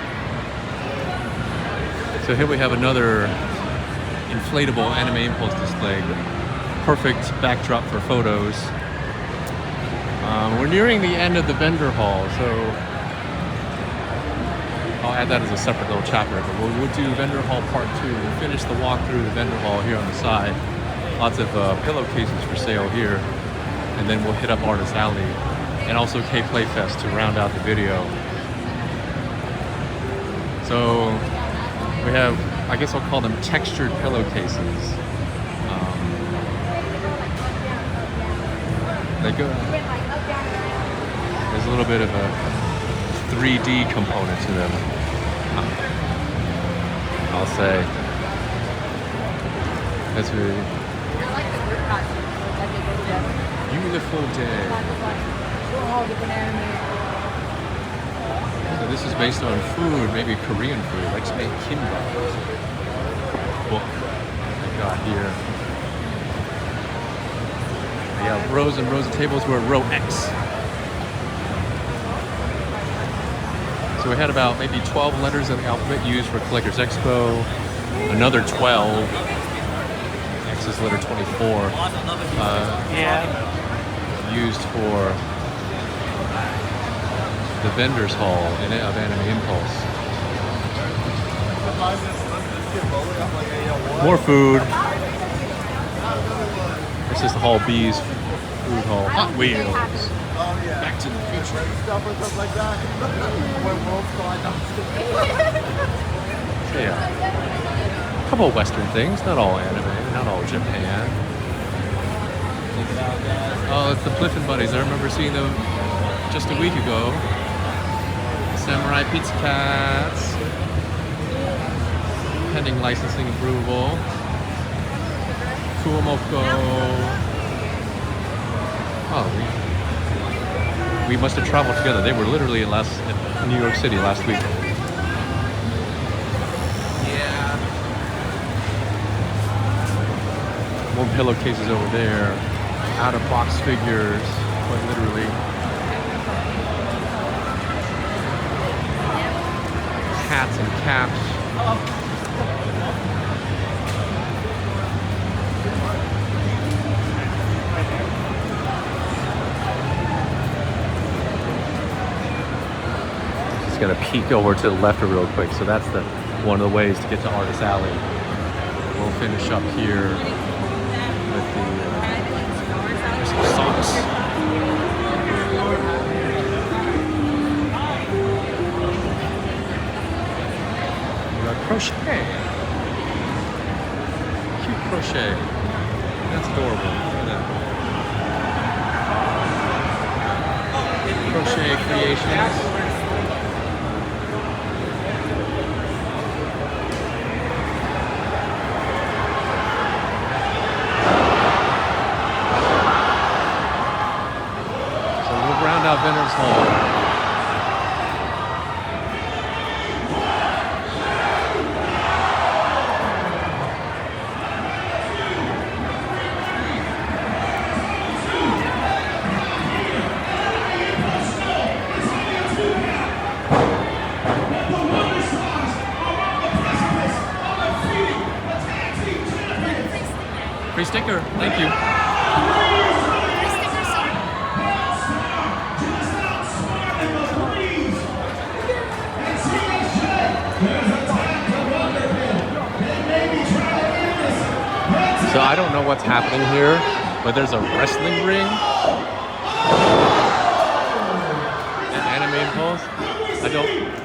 So here we have another inflatable Anime Impulse display. Perfect backdrop for photos. We're nearing the end of the vendor hall, so I'll add that as a separate little chapter, but we'll do vendor hall part 2. We'll finish the walk through the vendor hall here on the side. Lots of pillowcases for sale here, and then we'll hit up Artist Alley and also K Playfest to round out the video. So we have, I guess I'll call them textured pillowcases. They go. There's a little bit of a 3D component to them, I'll say. That's really beautiful day. So this is based on food, maybe Korean food. Like to make kimbap. Book I got here. We have rows and rows of tables. We're at row X. So we had about maybe 12 letters of the alphabet used for Collectors Expo. Another 12. X is letter 24. Used for the vendors hall of Anime Impulse. More food. This is the Hall B's food hall. Hot Wheels. Back to the Future.
Stuff and stuff like that. When worlds collide.
So yeah, a couple of Western things, not all anime, not all Japan. Oh, it's the Pliffin Buddies. I remember seeing them just a week ago. Samurai Pizza Cats. Pending licensing approval. Kuomoko. Oh, we must have traveled together. They were literally in New York City last week. pillowcases over there. Out-of-box figures, quite literally. Hats and caps. Just gonna peek over to the left real quick. So that's one of the ways to get to Artist Alley. We'll finish up here with there's some socks. Crochet. Cute crochet. That's adorable. Look at that. Crochet creations. So we'll round out Vendors Hall. Free sticker, thank you. So I don't know what's happening here, but there's a wrestling ring and anime impulse. I don't.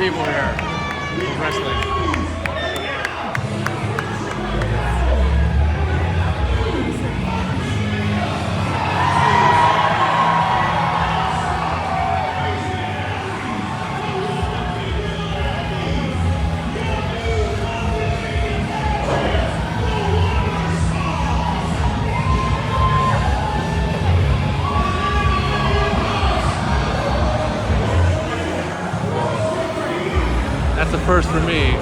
people here for wrestling. first for me.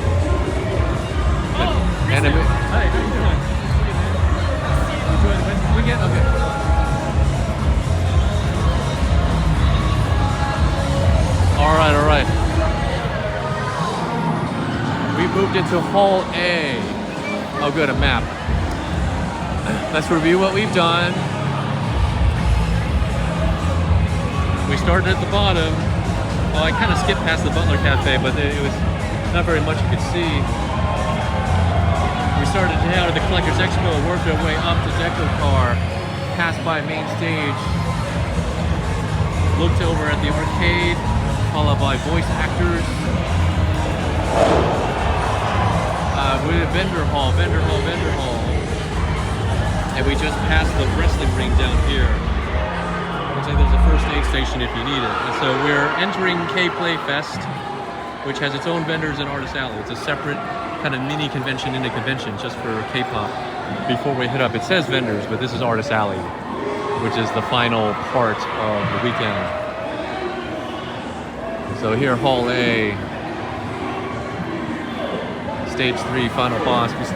Anime. Hi, how you doing? Enjoy the weekend? Okay. All right. We moved into Hall A. Oh, good, a map. Let's review what we've done. We started at the bottom. Well, I kind of skipped past the Butler Cafe, but it was not very much you could see. We started down at the Collectors Expo, worked our way up to DEKOCAR, passed by main stage, looked over at the arcade, followed by voice actors. With a vendor hall. And we just passed the wrestling ring down here. Looks like there's a first aid station if you need it. And so we're entering K-Play Fest, which has its own vendors and Artist Alley. It's a separate kind of mini convention in a convention just for K-pop. Before we hit up, it says vendors, but this is Artist Alley, which is the final part of the weekend. So here, Hall A, Stage 3, final boss. We're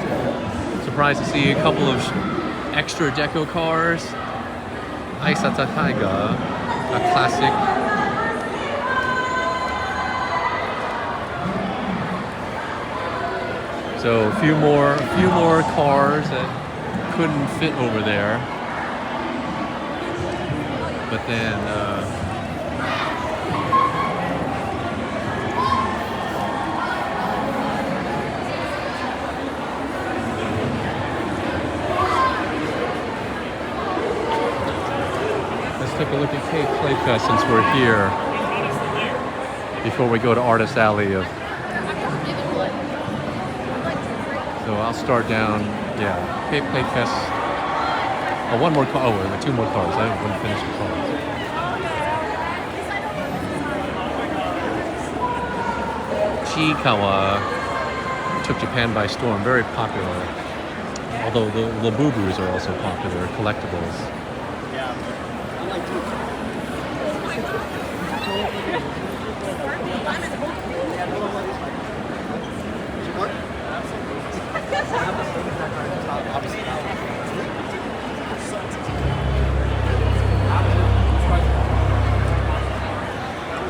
surprised to see a couple of extra deco cars. Aisata Taiga, a classic. So a few more cars that couldn't fit over there. But then take a look at K-Play Fest since we're here before we go to Artist Alley. So I'll start down, K-Play Fest. Oh, one more car. Oh, there were two more cars. I didn't finish the cars. Chikawa took Japan by storm. Very popular. Although the Labubus are also popular, collectibles.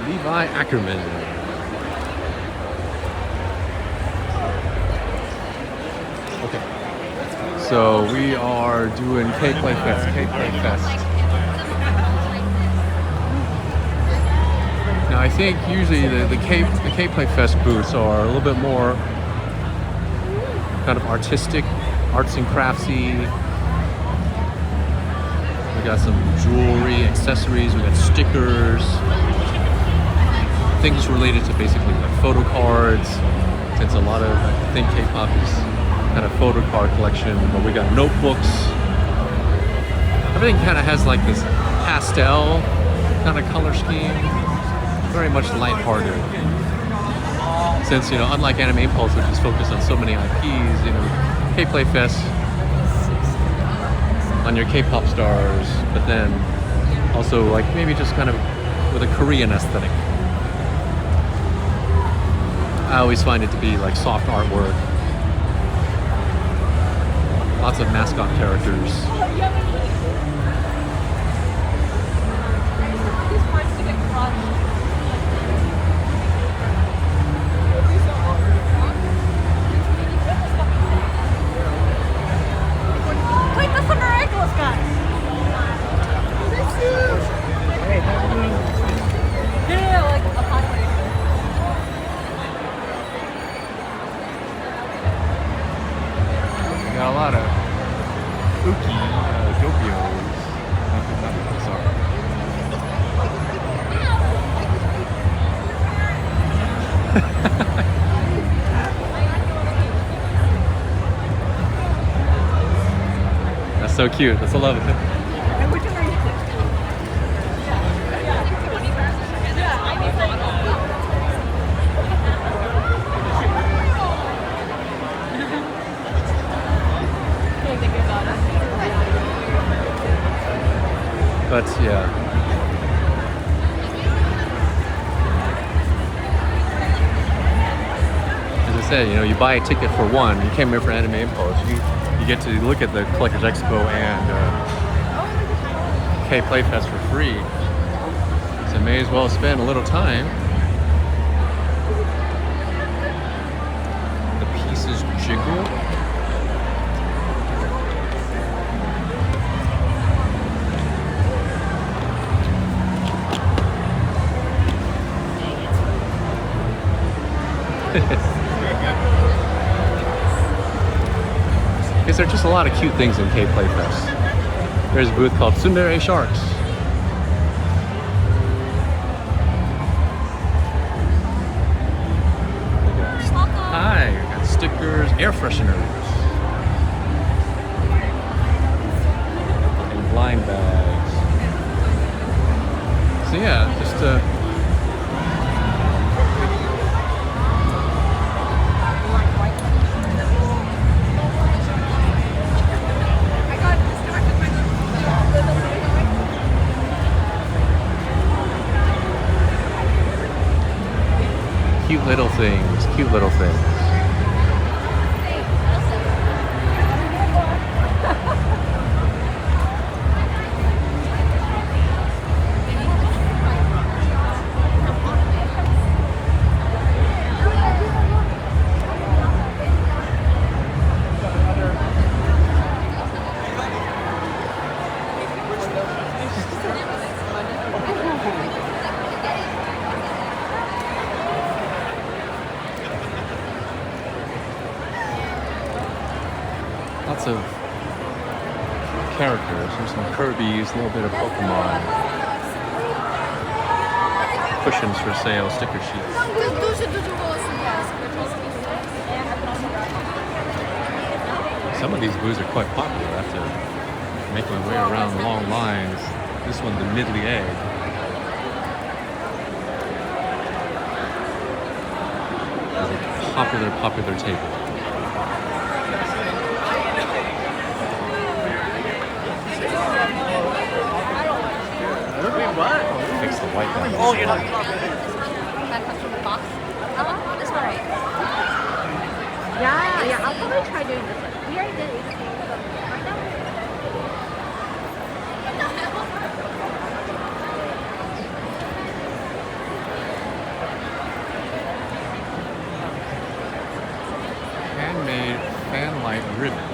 Levi Ackerman. Okay. So we are doing K-Play Fest. Now I think usually the K-Play Fest booths are a little bit more kind of artistic, arts and craftsy. We got some jewelry, accessories, we got stickers, things related to basically like photo cards. Since a lot of, I think K-pop is kind of photo card collection, but we got notebooks. Everything kind of has like this pastel kind of color scheme, very much lighthearted. Since, you know, unlike Anime Impulse, which is focused on so many IPs, you know, K-Play Fest on your K-pop stars, but then also like maybe just kind of with a Korean aesthetic. I always find it to be like soft artwork, lots of mascot characters. Got a lot of Uki, Dopios. Sorry. That's so cute. That's a love of it. But yeah. said, you know, you buy a ticket for one. You came here for Anime Impulse. You get to look at the Collectors Expo and K Playfest for free. So may as well spend a little time. The pieces jiggle. Because there are just a lot of cute things in K Playfest. There's a booth called Tsundere Sharks. Hi, we got stickers, air fresheners, and blind bags. So yeah, just cute little things, cute little things. Lots of characters. There's some Kirby's, a little bit of Pokemon. Cushions for sale, sticker sheets. Some of these booths are quite popular. I have to make my way around long lines. This one, the Midley Egg. Is a popular table. Fix the white one.
Oh, you're not.
That comes from the box. This one, right? Yeah, I'll probably try doing this one. We already did it. Right now?
Handmade fan light ribbon.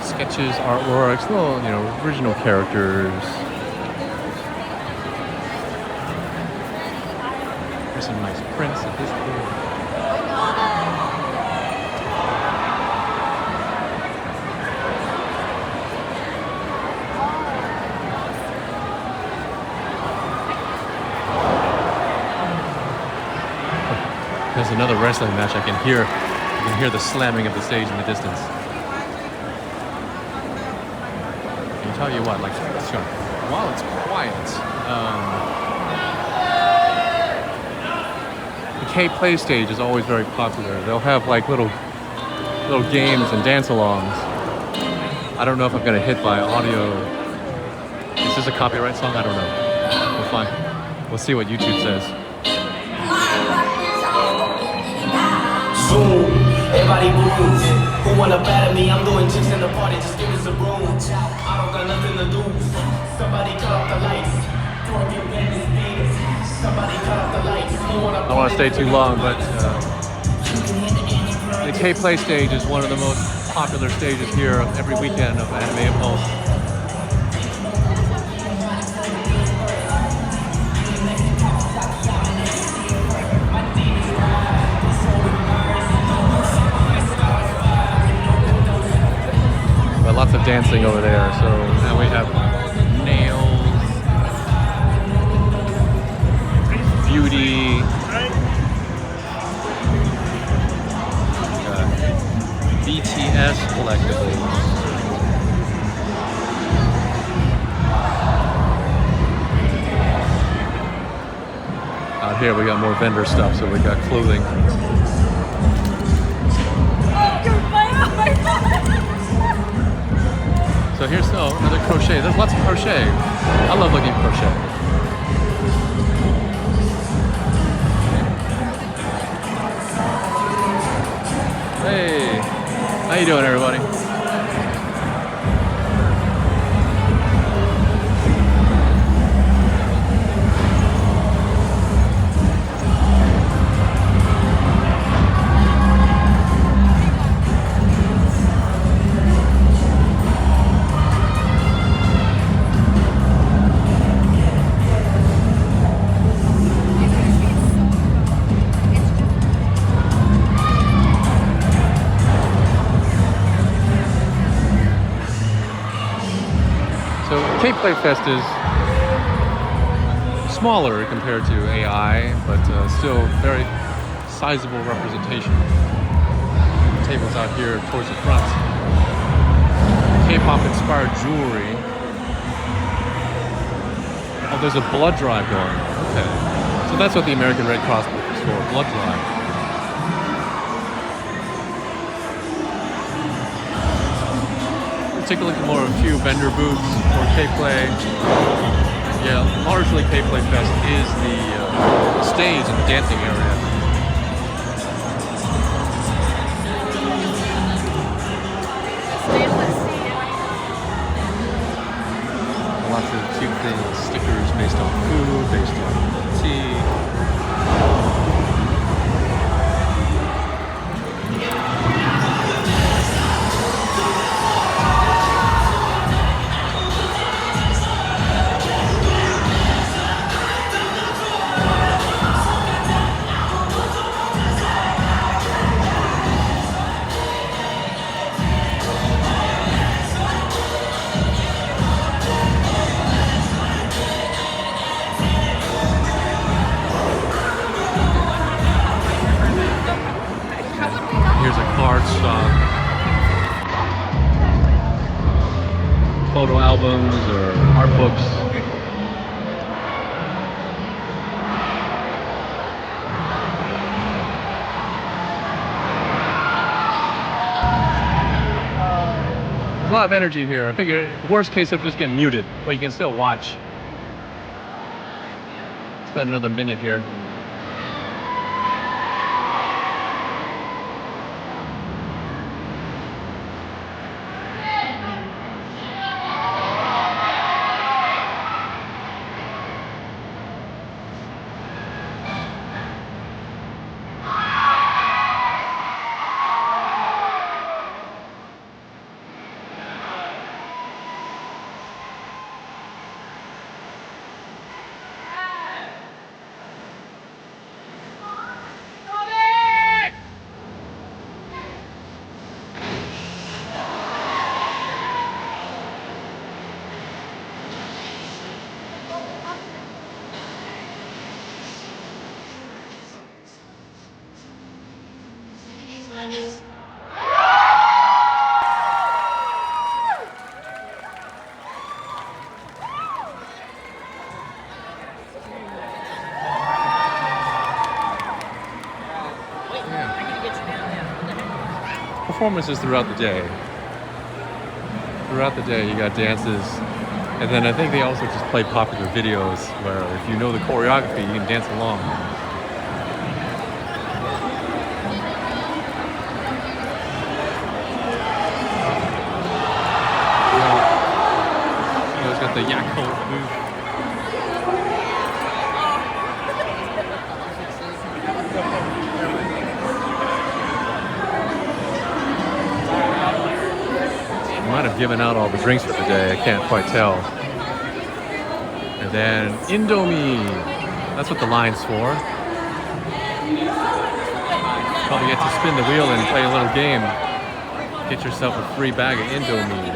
Sketches, artworks, little, you know, original characters. There's some nice prints at this point. There's another wrestling match. I can hear the slamming of the stage in the distance. Tell you what, like, while it's quiet, the K Play stage is always very popular. They'll have like little games and dance-alongs. I don't know if I'm gonna hit by audio. Is this a copyright song? I don't know. We'll find. We'll see what YouTube says.
Zoom, everybody move. Who wanna battle me? I'm doing tricks in the party, just give us a room. I don't got nothing to lose. Somebody cut off the lights. Somebody cut off the lights. I
don't want to stay too long, but the K Play stage is one of the most popular stages here every weekend of Anime Impulse. Lots of dancing over there, so now we have nails, beauty, BTS collectibles. Out here we got more vendor stuff, so we got clothing. So here's another crochet. There's lots of crochet. I love looking at crochet. Hey, how you doing, everybody? K-Play Fest is smaller compared to AI, but still very sizable representation. Tables out here towards the front. K-pop inspired jewelry. Oh, there's a blood drive going on. Okay. So that's what the American Red Cross book is for, blood drive. Take a look at more of a few vendor booths for K-Play. Yeah, largely K-Play Fest is the stage and the dancing area. Lots of cute things, stickers based on food, based on tea. Photo albums or art books. There's a lot of energy here. I figure worst case of just getting muted, but you can still watch. Spend another minute here. Performances throughout the day. Throughout the day, you got dances, and then I think they also just play popular videos where if you know the choreography, you can dance along. You know, it's got the Yakult booth. Might have given out all the drinks for the day, I can't quite tell. And then Indomie, that's what the line's for. Probably get to spin the wheel and play a little game. Get yourself a free bag of Indomie.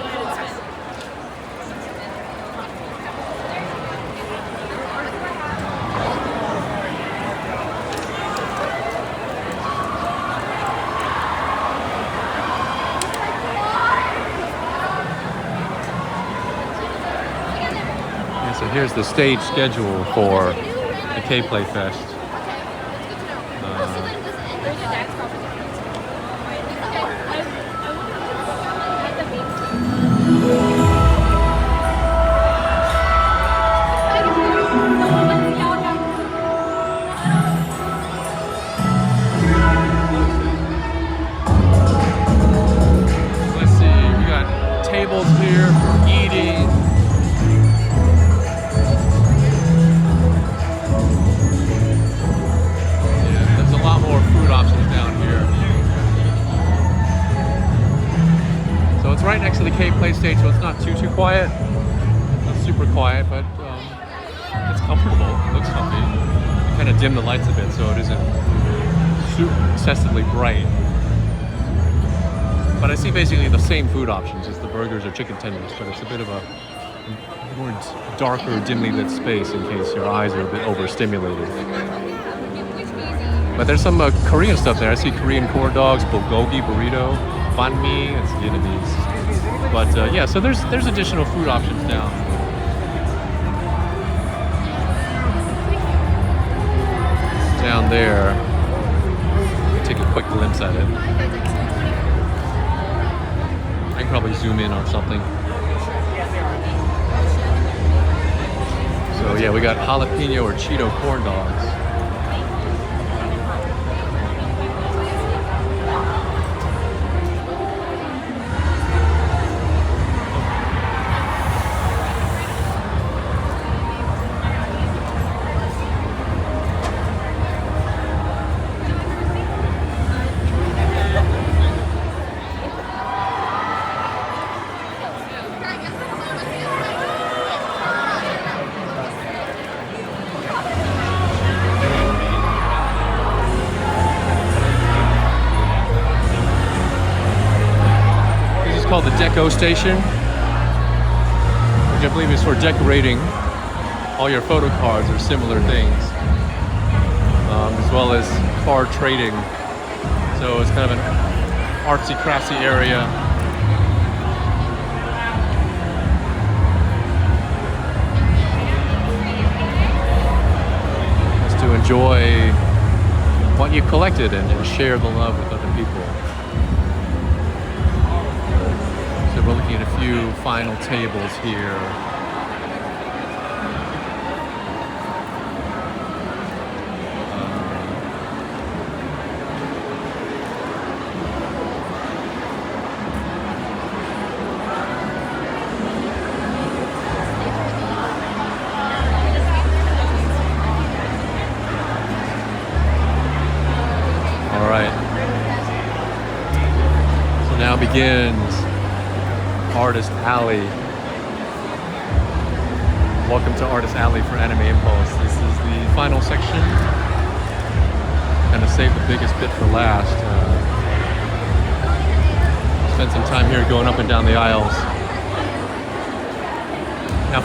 So here's the stage schedule for the K-Play Fest.
there's a dance competition. Okay. At the main
Let's see, we got tables here for eating. Yeah, there's a lot more food options down here. So it's right next to the K Play stage, so it's not too quiet. Not super quiet, but it's comfortable. It looks comfy. You kind of dim the lights a bit so it isn't super excessively bright. But I see basically the same food options as the burgers or chicken tenders, but it's a bit of a more darker, dimly lit space in case your eyes are a bit overstimulated. But there's some Korean stuff there. I see Korean corn dogs, bulgogi, burrito, banh mi, it's Vietnamese. But yeah, so there's additional food options down. Down there, take a quick glimpse at it. I can probably zoom in on something. So yeah, we got jalapeno or Cheeto corn dogs. Called the Deco Station, which I believe is for decorating all your photo cards or similar things, as well as card trading. So it's kind of an artsy craftsy area. Just to enjoy what you collected and share the love with other people. We're looking at a few final tables here. All right. So now begins Artist Alley. Welcome to Artist Alley for Anime Impulse. This is the final section. Kind of saved the biggest bit for last. Spent some time here going up and down the aisles. Now,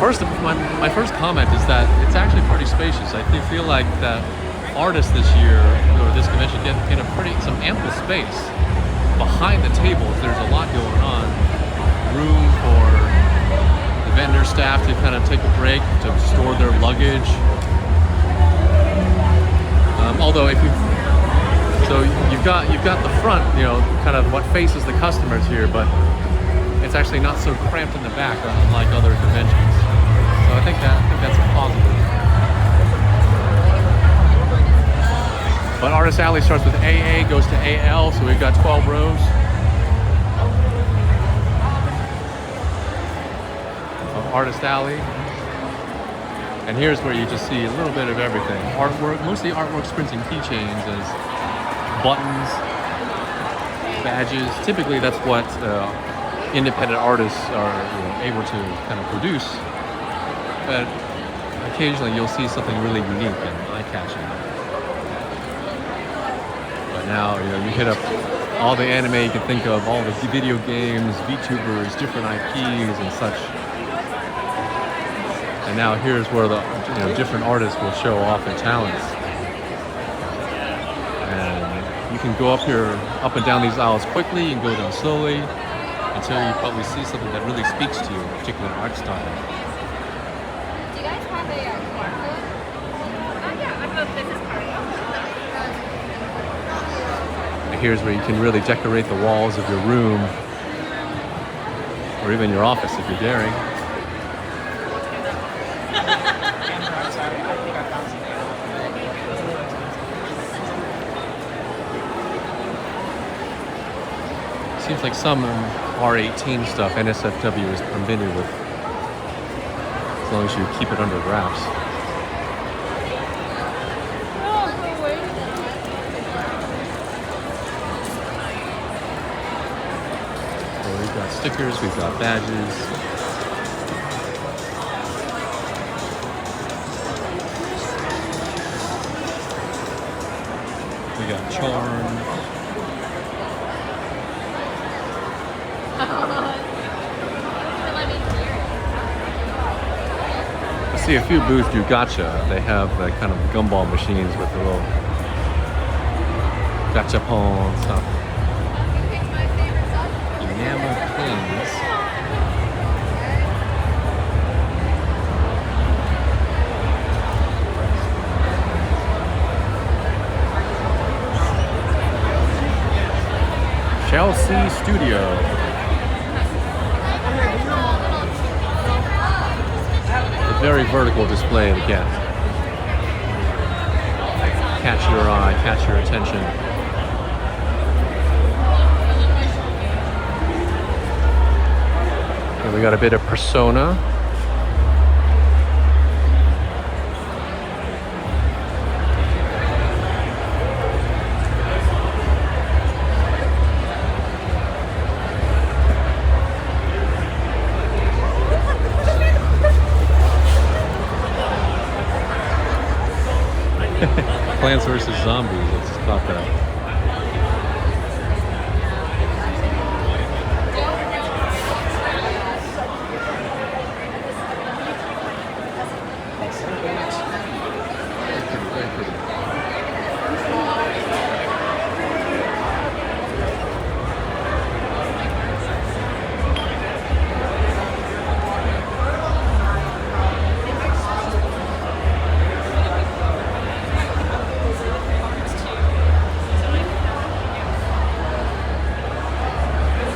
my first comment is that it's actually pretty spacious. I feel like that artists this year, or this convention, get some ample space behind the tables. There's a lot going on. Room for the vendor staff to kind of take a break to store their luggage. Although you've got the front, kind of what faces the customers here, but it's actually not so cramped in the back unlike other conventions. So I think that's a positive. But Artist Alley starts with AA, goes to AL, so we've got 12 rooms. Artist Alley, and here's where you just see a little bit of everything. Artwork, mostly artwork, prints and keychains as buttons, badges. Typically that's what independent artists are able to kind of produce, but occasionally you'll see something really unique and eye-catching. But now you hit up all the anime you can think of, all the video games, VTubers, different IPs and such. And now here's where the different artists will show off their talents. And you can go up and down these aisles quickly, you can go down slowly, until you probably see something that really speaks to you, a particular art style.
Do you guys have a QR code? Yeah, I don't know if this is card.
here's where you can really decorate the walls of your room or even your office if you're daring. Seems like some R18 stuff NSFW is permitted with, as long as you keep it under wraps. So we've got stickers, we've got badges. We got charms. I see a few booths do gotcha. They have the kind of gumball machines with the little gachapon and stuff. Enamel pins. Chelsea Studio. Very vertical display again. Catch your eye, catch your attention. And we got a bit of Persona. Plants vs. Zombies, let's stop that.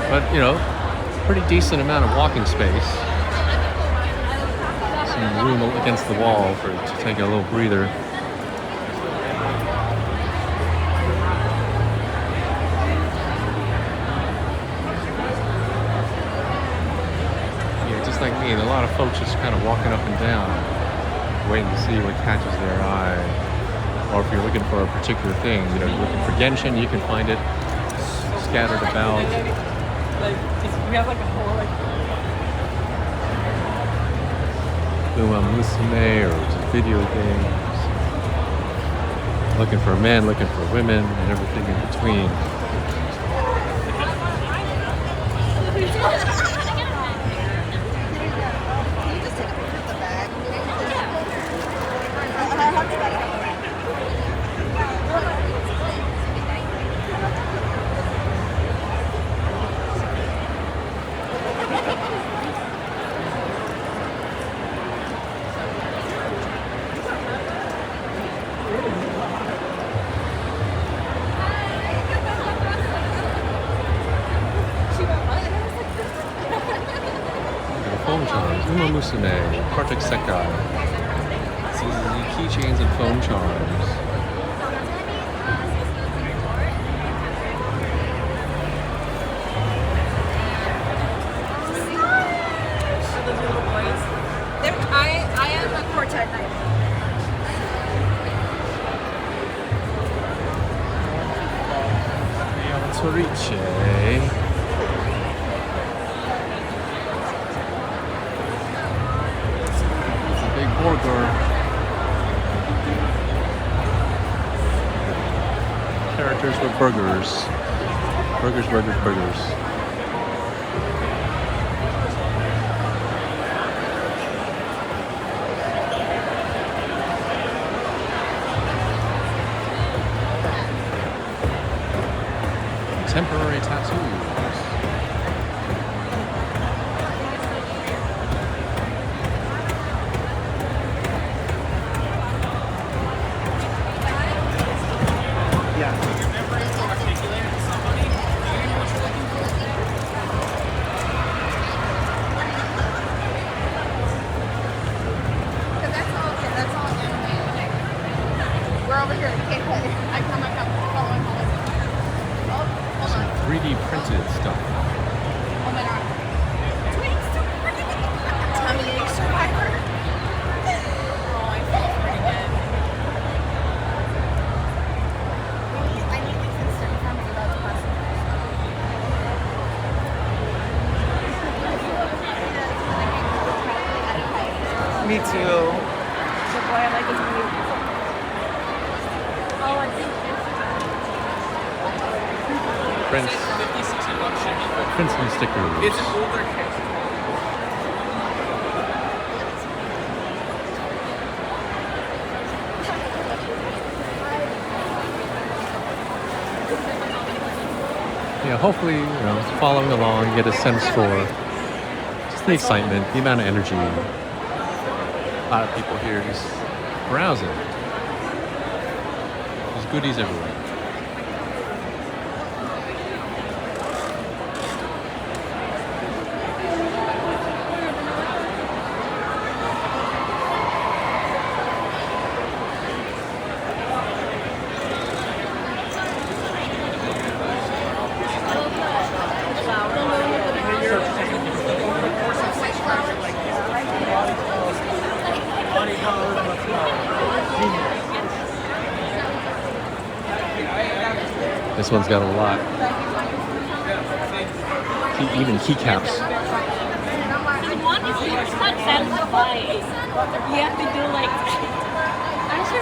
But, you know, pretty decent amount of walking space. Some room against the wall to take a little breather. Yeah, just like me, a lot of folks just kind of walking up and down, waiting to see what catches their eye. Or if you're looking for a particular thing, you know, you're looking for Genshin, you can find it scattered about.
Like, we have like a whole like.
Uma Musume or just video games. Looking for men, looking for women, and everything in between. Phone charms, Uma Musume, Perfect Sekai. These are the keychains and phone charms.
I am a quartet knife.
Torice. Burger. Characters with burgers. Burgers, burgers, burgers. Temporary tattoos.
Okay, but I come back up. Follow. Oh, hold on.
3D printed stuff.
Oh my god. Wait, so pretty. Tummy ache survivor. Oh, I felt pretty good. I need these instant from you. That's possible.
Me too.
The boy I like is really. Oh, I think
Prints.
50, 60 bucks should be good.
Prints and stickers.
It's an older case.
Yeah, hopefully, following along, get a sense for just the excitement, the amount of energy. A lot of people here just browsing. There's goodies everywhere. This one's got a lot. Even keycaps.
one is not satisfying. You have to do like. I'm sure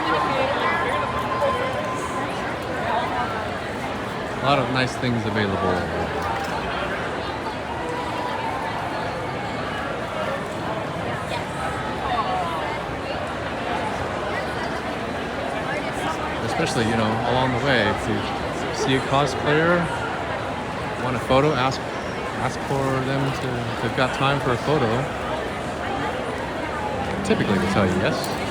A lot of nice things available. Especially, along the way, if you see a cosplayer, want a photo, ask for them to, if they've got time for a photo. Typically they tell you yes.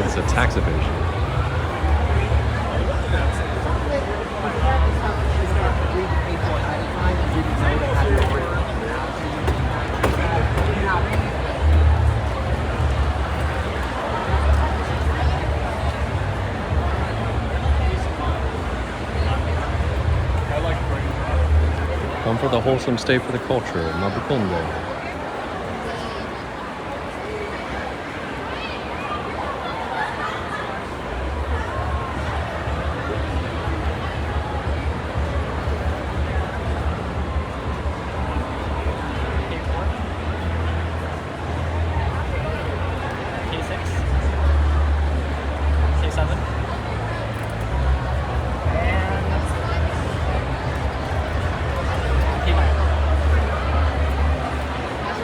It's a tax evasion. Come for the wholesome, stay for the culture. Mabukunde.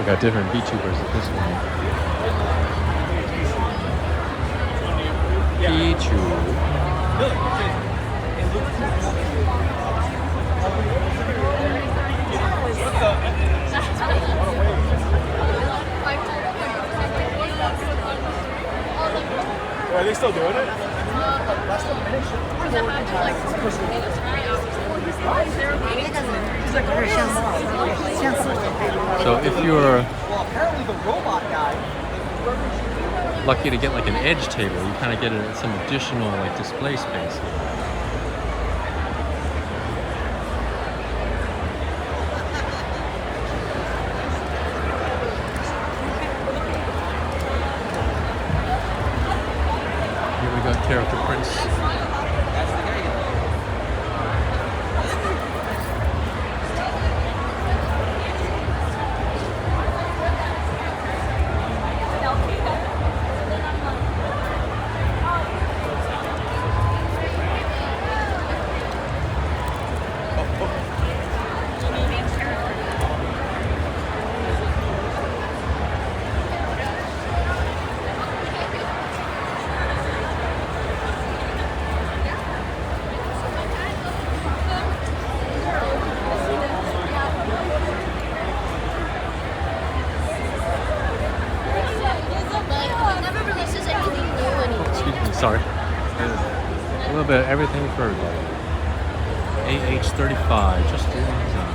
We got different VTubers at this one.
Are they still doing it?
So if you're
apparently the robot guy.
lucky to get like an edge table, you kind of get some additional like display space. Here we got character prints. sorry. A little bit of everything for everybody. AH35, just doing design.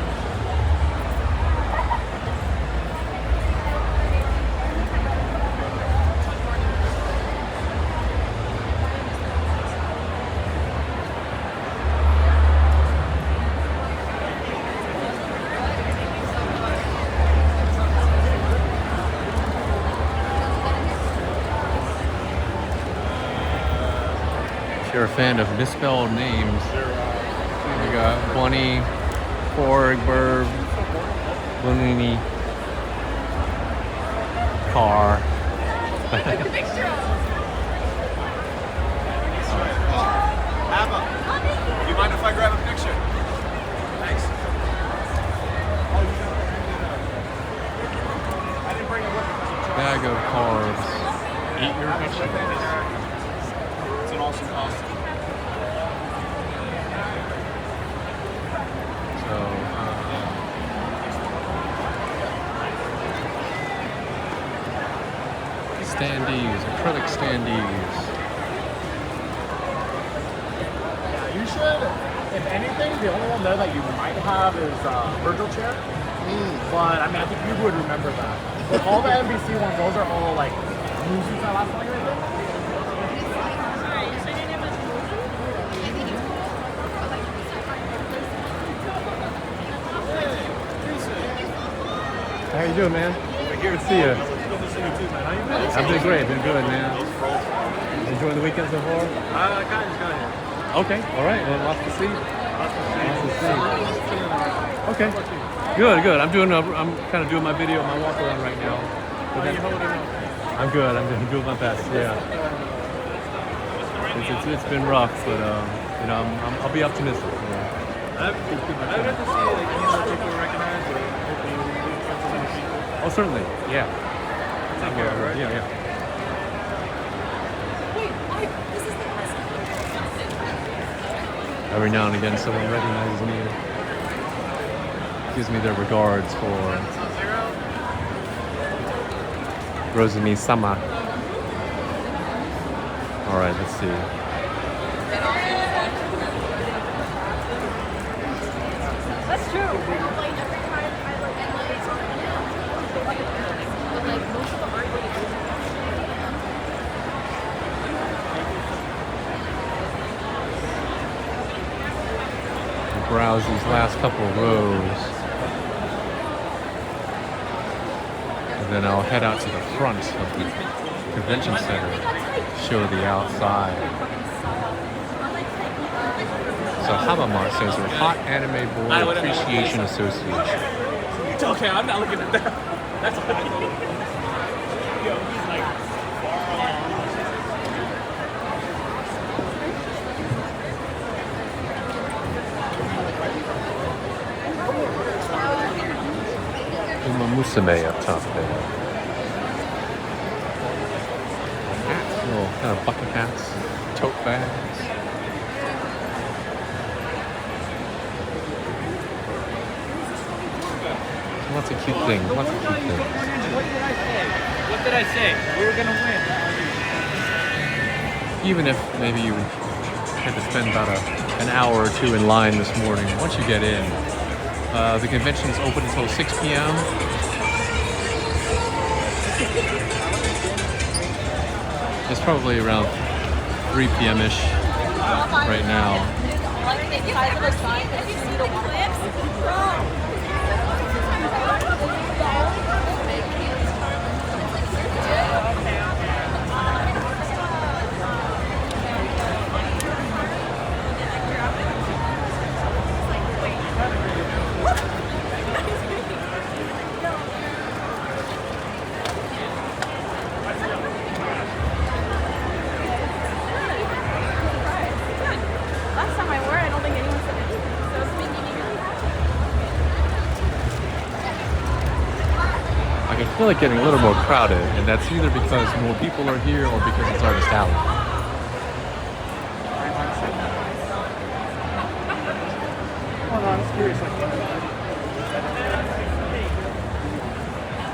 If you're a fan of misspelled names, we got Bunny, Forgberg, Bunny, Car.
Abba, you mind if I grab a picture? Thanks.
Bag of carbs. Eat your vegetables.
It's an awesome costume.
Standees, acrylic standees.
You should, if anything, the only one there that you might have is Virgil chair. But I mean, I think you would remember that. But all the NBC ones, those are all like movies that last longer, I think.
How you doing, man? Good to see you. I'm doing great. Been good, man. Enjoying the weekend so far?
Kind of.
Okay. All right. Well, lots to see. Lots to see. Okay. Good. I'm kind of doing my video, my walk around right now. I'm good. I'm doing my best. Yeah. It's been rough, but you know, I'll be optimistic. You know.
I'd have to see like people recognize or hopefully.
Oh, certainly. Yeah. Right? Yeah. Every now and again, someone recognizes me, gives me their regards for Rosemi Sama. All right, let's see.
That's true.
Browse these last couple of rows, and then I'll head out to the front of the convention center, show the outside. So Habamart says we're Hot Anime Boy Appreciation Association.
It's okay, I'm not looking at that. That's fine. Yo, he's like
Musume up top there. Hats, little kind of bucket hats, tote bags. Lots of cute things.
What did I say? What did I say? We were gonna win.
Even if maybe you had to spend about an hour or two in line this morning, once you get in, the convention is open until 6 p.m. It's probably around 3 p.m.-ish right now. I feel like getting a little more crowded, and that's either because more people are here or because it's Artist Alley.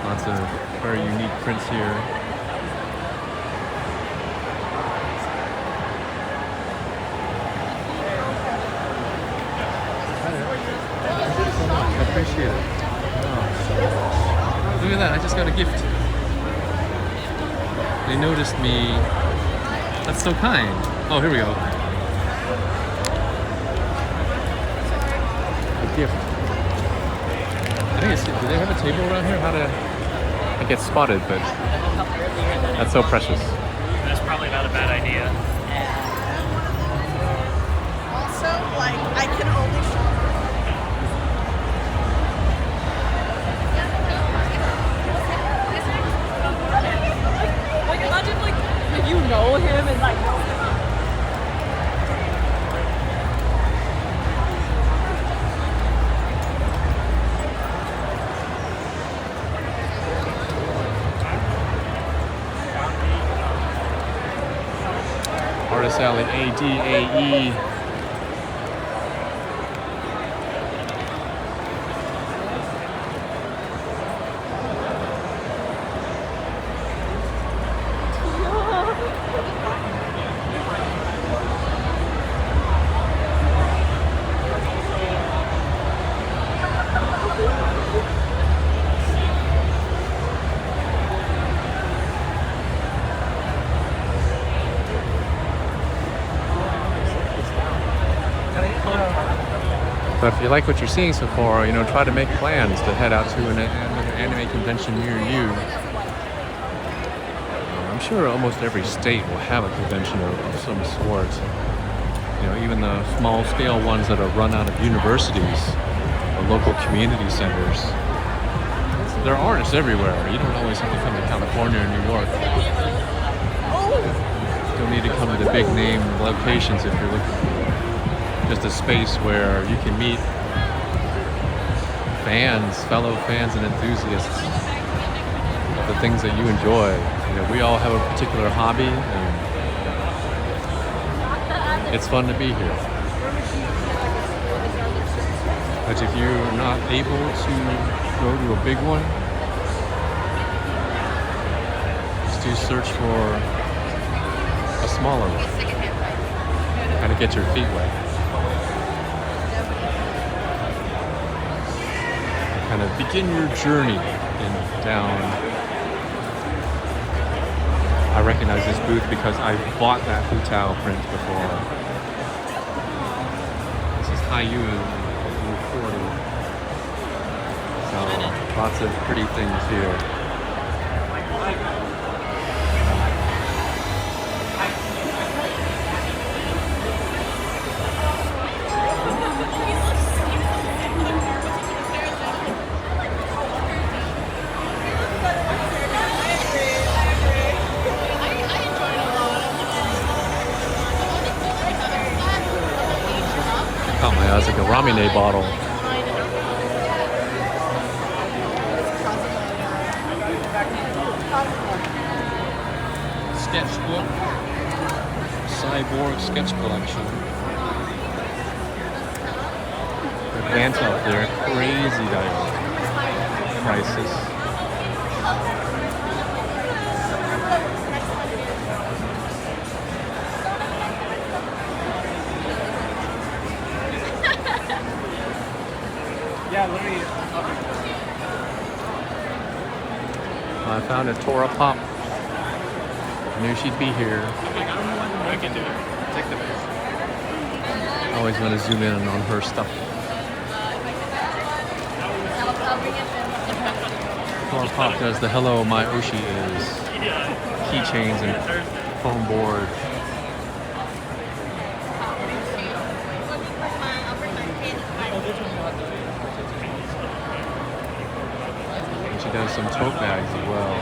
Lots of very unique prints here. appreciate it. Oh. Look at that, I just got a gift. They noticed me. That's so kind. Oh, here we go. A gift. I think it's, do they have a table around here? How to, I get spotted, but that's so precious.
That's probably not a bad idea.
Also, like, I can only show.
Like, imagine, like, if you know him and, like,
Artist Alley, ADAE. But if you like what you're seeing so far, you know, try to make plans to head out to another anime convention near you. I'm sure almost every state will have a convention of some sort. You know, even the small-scale ones that are run out of universities or local community centers. There are artists everywhere. You don't always have to come to California or New York. You don't need to come to the big-name locations if you're looking for just a space where you can meet fans, fellow fans and enthusiasts of the things that you enjoy. You know, we all have a particular hobby, and it's fun to be here. But if you're not able to go to a big one, just do search for a smaller one. Kind of get your feet wet. Kind of begin your journey down. I recognize this booth because I bought that Futao print before. This is Haiyu 40. So lots of pretty things here. Oh my god, it's like a Ramine bottle. Sketchbook. Cyborg sketch collection. The pants out there, crazy dial prices.
Yeah, literally.
I found a Tora Pop. I knew she'd be here.
I can do it. Take the base.
I always want to zoom in on her stuff. Tora Pop does the Hello My Oshi Is keychains and foam board. And she does some tote bags as well.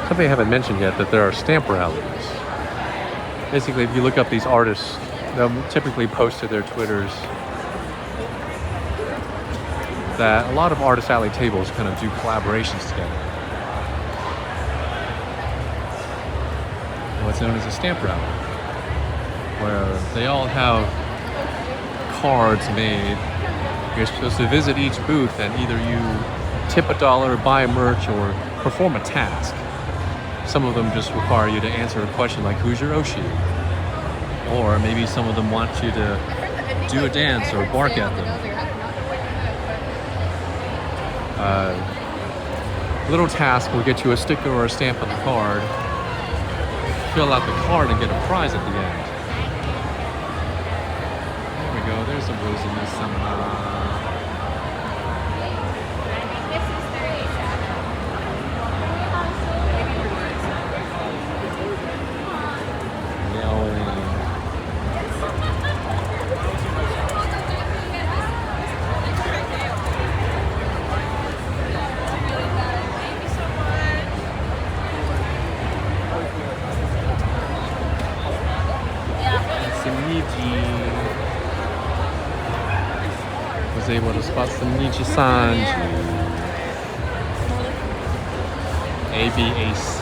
Something I haven't mentioned yet, that there are stamp rallies. Basically, if you look up these artists, they'll typically post to their Twitters that a lot of Artist Alley tables kind of do collaborations together. what's known as a stamp rally, where they all have cards made. You're supposed to visit each booth and either you tip $1, buy merch, or perform a task. Some of them just require you to answer a question like, who's your Oshi? Or maybe some of them want you to do a dance or bark at them. Little task will get you a sticker or a stamp on the card. Fill out the card and get a prize at the end. There we go. There's a Rosie-sama. Was able to spot some Nichi-sanji. ABAC.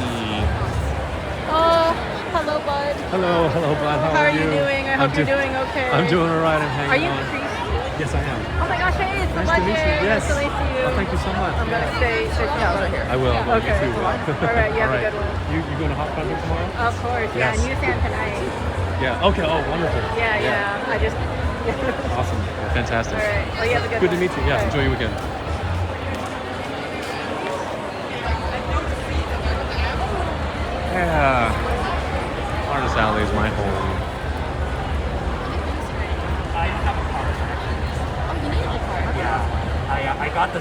Oh, hello, bud.
Hello, bud.
How are you doing? I hope you're doing okay.
I'm doing alright. I'm
Are
hanging
you
on.
Patrice?
Yes, I am.
Oh my gosh, hey, it's the
Nice to meet you.
budget.
Yes.
Nice to meet you.
Oh, thank you so much.
I'm gonna stay over here.
I will.
Okay.
You too.
All right, you have a good one.
You going to Hot Concert tomorrow?
Of course, yeah.
Yes.
And you stand tonight.
Yeah. Okay. Oh, wonderful.
Yeah. I just.
Awesome. Well, fantastic.
All right. Well, you have a good
Good
one.
to meet you. Yeah.
All right.
Enjoy your weekend. Yeah. Artist Alley is my home.
I have a card.
Oh, you need a card.
Yeah, I got the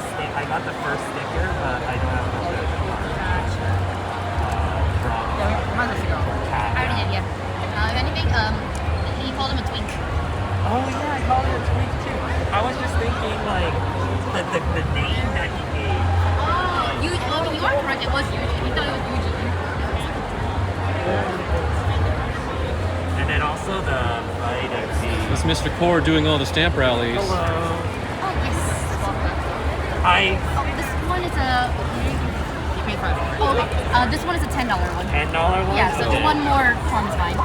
first sticker, but I don't have the card.
I already did, yeah. If anything, he called him a twink.
Oh yeah, I called it a tweet too. I was just thinking like the name that he gave.
Oh, you are correct. It was Yuji. He thought it was Yuji.
And then also the vitamin C.
It's Mr. Core doing all the stamp rallies.
Hello.
Oh, yes.
I
This one is a... You paid for it. Oh, okay. This one is a $10 one.
$10 one.
Yeah, so
Okay.
one more form is fine.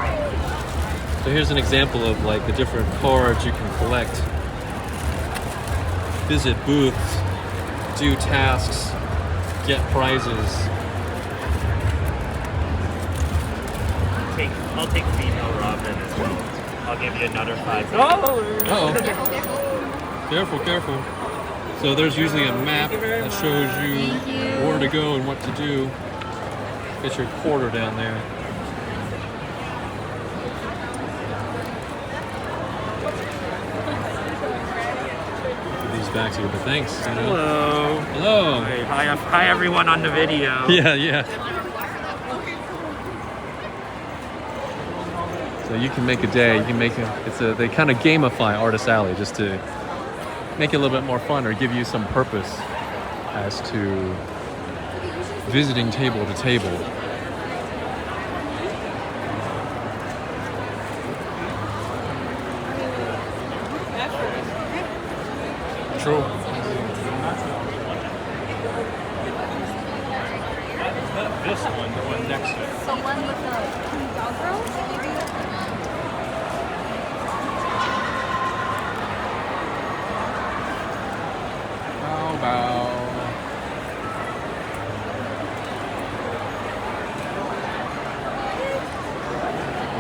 So here's an example of like the different cards you can collect. Visit booths, do tasks, get prizes.
I'll take female Robin as well. I'll give you another $5. Oh!
Careful, careful. So there's usually a map that shows you where to go and what to do. Get your quarter down there. Put these back here, but thanks. You know.
Hello.
Hello.
Hi everyone on the video.
Yeah. So you can make a day. You can make they kind of gamify Artist Alley just to make it a little bit more fun or give you some purpose as to visiting table to table. True. This one, the one next to it.
So one with the dog girls?
Bow.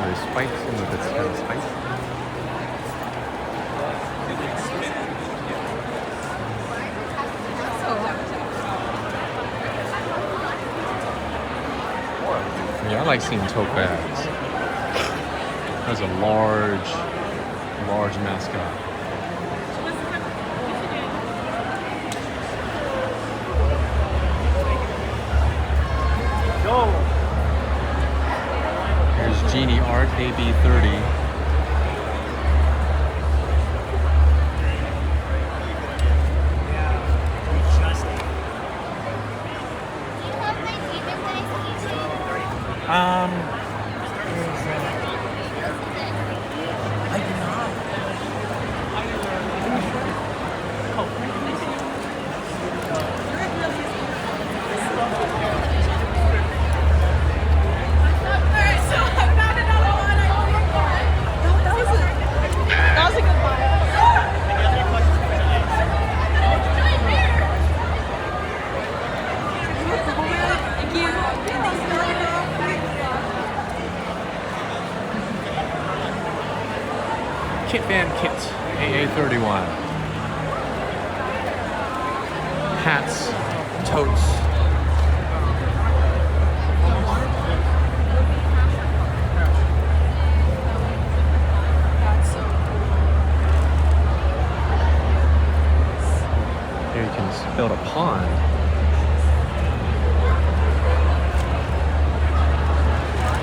There's spikes in the bits of spice. Yeah, I like seeing tote bags. There's a large mascot. Here's Genie Art AB30.
I do not.
Alright, so
Kit Van Kit, AA31. Hats, totes.
That's so
Here you can build a pond.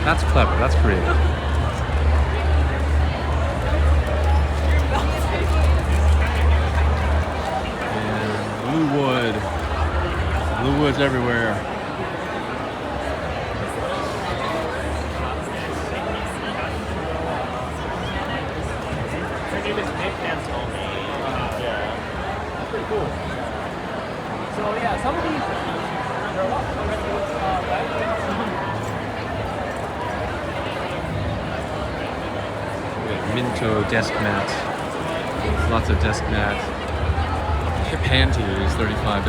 That's clever, that's creative. Blue wood. Blue wood's everywhere.
Her name is Nick Antoni. Yeah. That's pretty cool. So yeah, some of these they're a lot
Minto desk mat. Lots of desk mat. Panties, $35.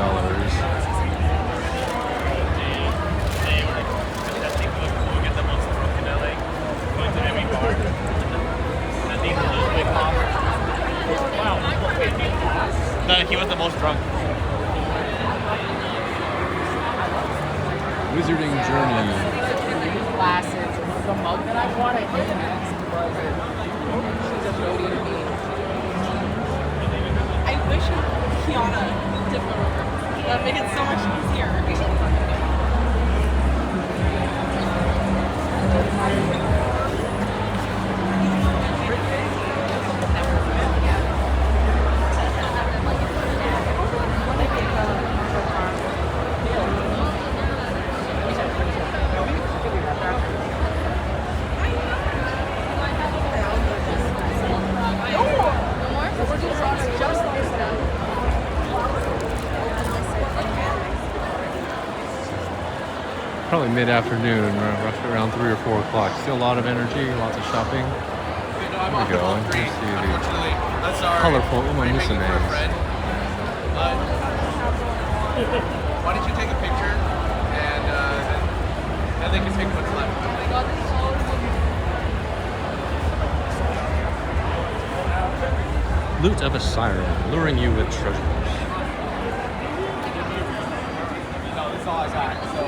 No, he was the most drunk.
Wizarding Journey.
Classic. The mug that I bought, I think next was she's a roadie to me.
I wish Kiana did one over. That would make it so much easier.
Probably mid-afternoon, roughly around 3 or 4 o'clock. Still a lot of energy, lots of shopping. There we go. And you see the colorful Umamusa names.
Why don't you take a picture and then they can take what's left.
Lute of a siren, luring you with treasures.
That's all I got. So.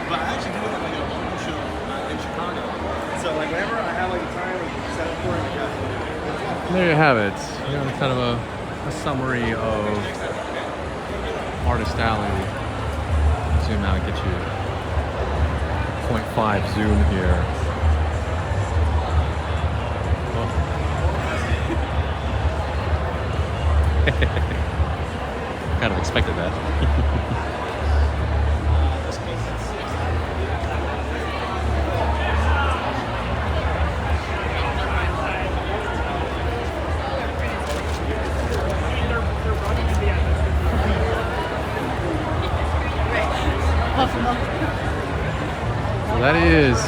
But I actually do it like a local show in Chicago. So like whenever I have like a time set up for it, I got it.
There you have it. You know, kind of a summary of Artist Alley. Zoom out and get you 0.5 zoom here. Kind of expected that. So that is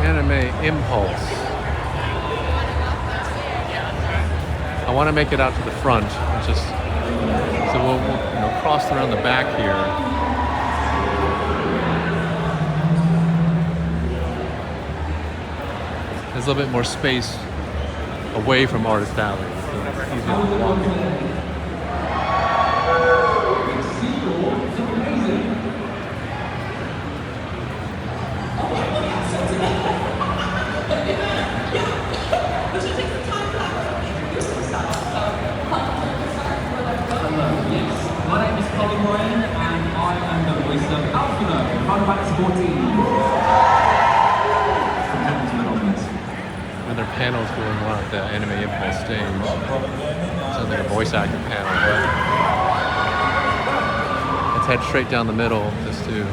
Anime Impulse. I want to make it out to the front. It's just so we'll cross around the back here. There's a little bit more space away from Artist Alley, so it's easier to walk in. Another panel's going on at the Anime Impulse stage. Sounds like a voice acting panel, but let's head straight down the middle just to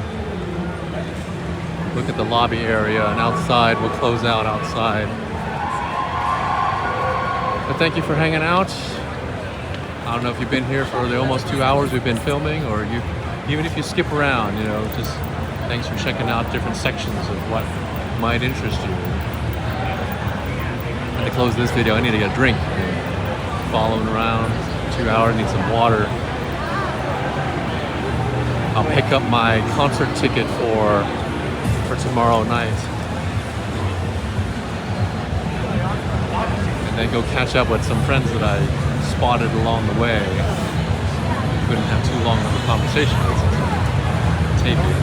look at the lobby area, and outside we'll close out outside. But thank you for hanging out. I don't know if you've been here for the almost 2 hours we've been filming, or even if you skip around, just thanks for checking out different sections of what might interest you. And to close this video, I need to get a drink. Following around 2 hours, need some water. I'll pick up my concert ticket for tomorrow night. And then go catch up with some friends that I spotted along the way. Couldn't have too long of a conversation with since I'm taping.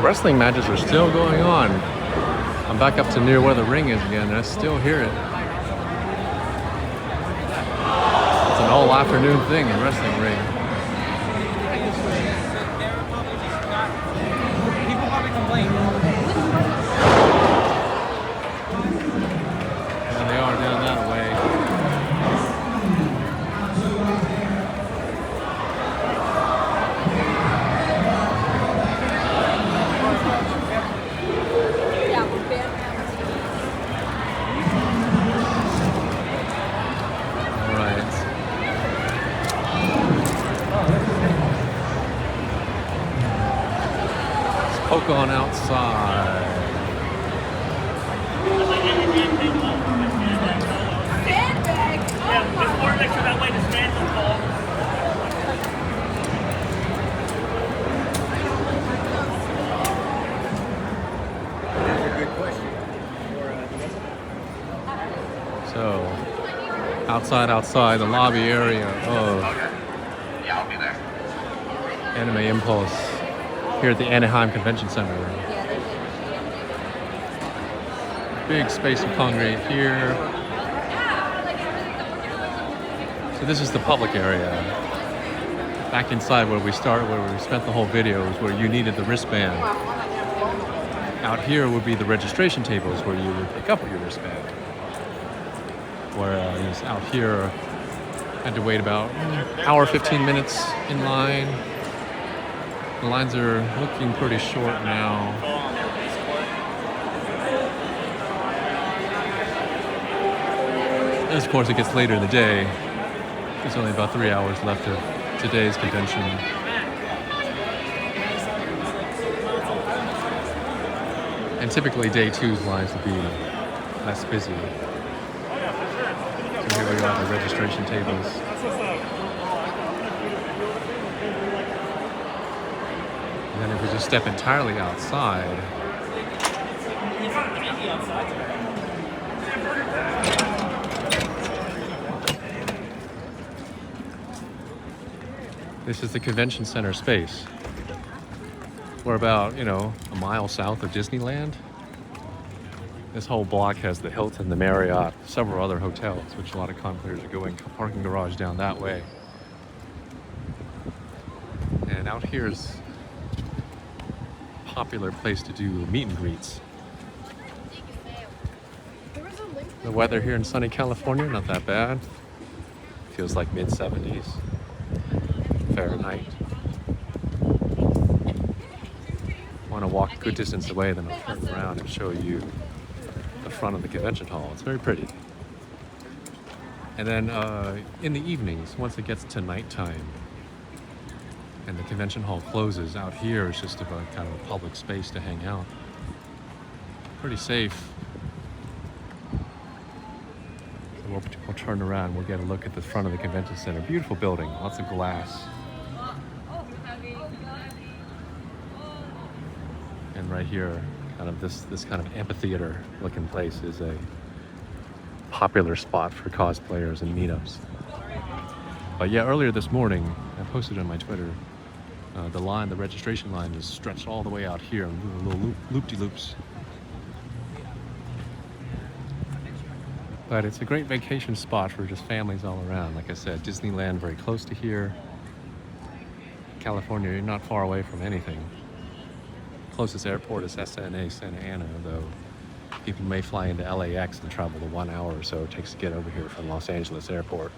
Wrestling matches are still going on. I'm back up to near where the ring is again, and I still hear it. It's an all afternoon thing in wrestling ring.
People probably complain.
And they are down that way. Poke on outside.
Yeah, just more next to that way the stands are tall.
That's a good question.
So, outside the lobby area of Anime Impulse here at the Anaheim Convention Center. Big space of concrete here. So this is the public area. Back inside where we started, where we spent the whole video, is where you needed the wristband. Out here would be the registration tables where you would pick up your wristband. Whereas out here, had to wait about an hour, 15 minutes in line. The lines are looking pretty short now. As of course it gets later in the day. There's only about 3 hours left of today's convention. And typically day two's lines would be less busy. So here we are at the registration tables. And then if we just step entirely outside, this is the convention center space. We're about, a mile south of Disneyland. This whole block has the Hilton, the Marriott, several other hotels, which a lot of cosplayers are going. Parking garage down that way. And out here is a popular place to do meet and greets. The weather here in sunny California, not that bad. Feels like mid-70s Fahrenheit. Want to walk a good distance away, then I'll turn around and show you the front of the convention hall. It's very pretty. And then in the evenings, once it gets to nighttime and the convention hall closes, out here is just about kind of a public space to hang out. Pretty safe. So we'll turn around, we'll get a look at the front of the convention center. Beautiful building, lots of glass. And right here, Kind of this kind of amphitheater looking place is a popular spot for cosplayers and meetups. But yeah, earlier this morning, I posted on my Twitter, the registration line is stretched all the way out here in little loop-de-loops. But it's a great vacation spot for just families all around. Like I said, Disneyland very close to here. California, you're not far away from anything. Closest airport is SNA, Santa Ana, though people may fly into LAX and travel the 1 hour or so it takes to get over here from Los Angeles Airport.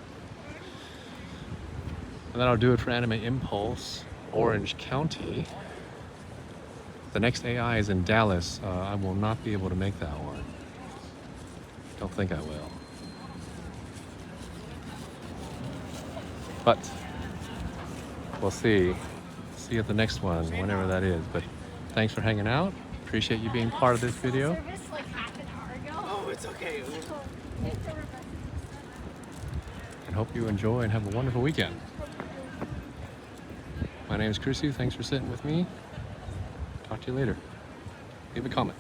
And that'll do it for Anime Impulse, Orange County. The next AI is in Dallas. I will not be able to make that one. Don't think I will. But we'll see. See you at the next one, whenever that is. But thanks for hanging out. Appreciate you being part of this video.
Service like half an hour ago.
Oh, it's okay.
And hope you enjoy and have a wonderful weekend. My name is Chrissy. Thanks for sitting with me. Talk to you later. Leave a comment.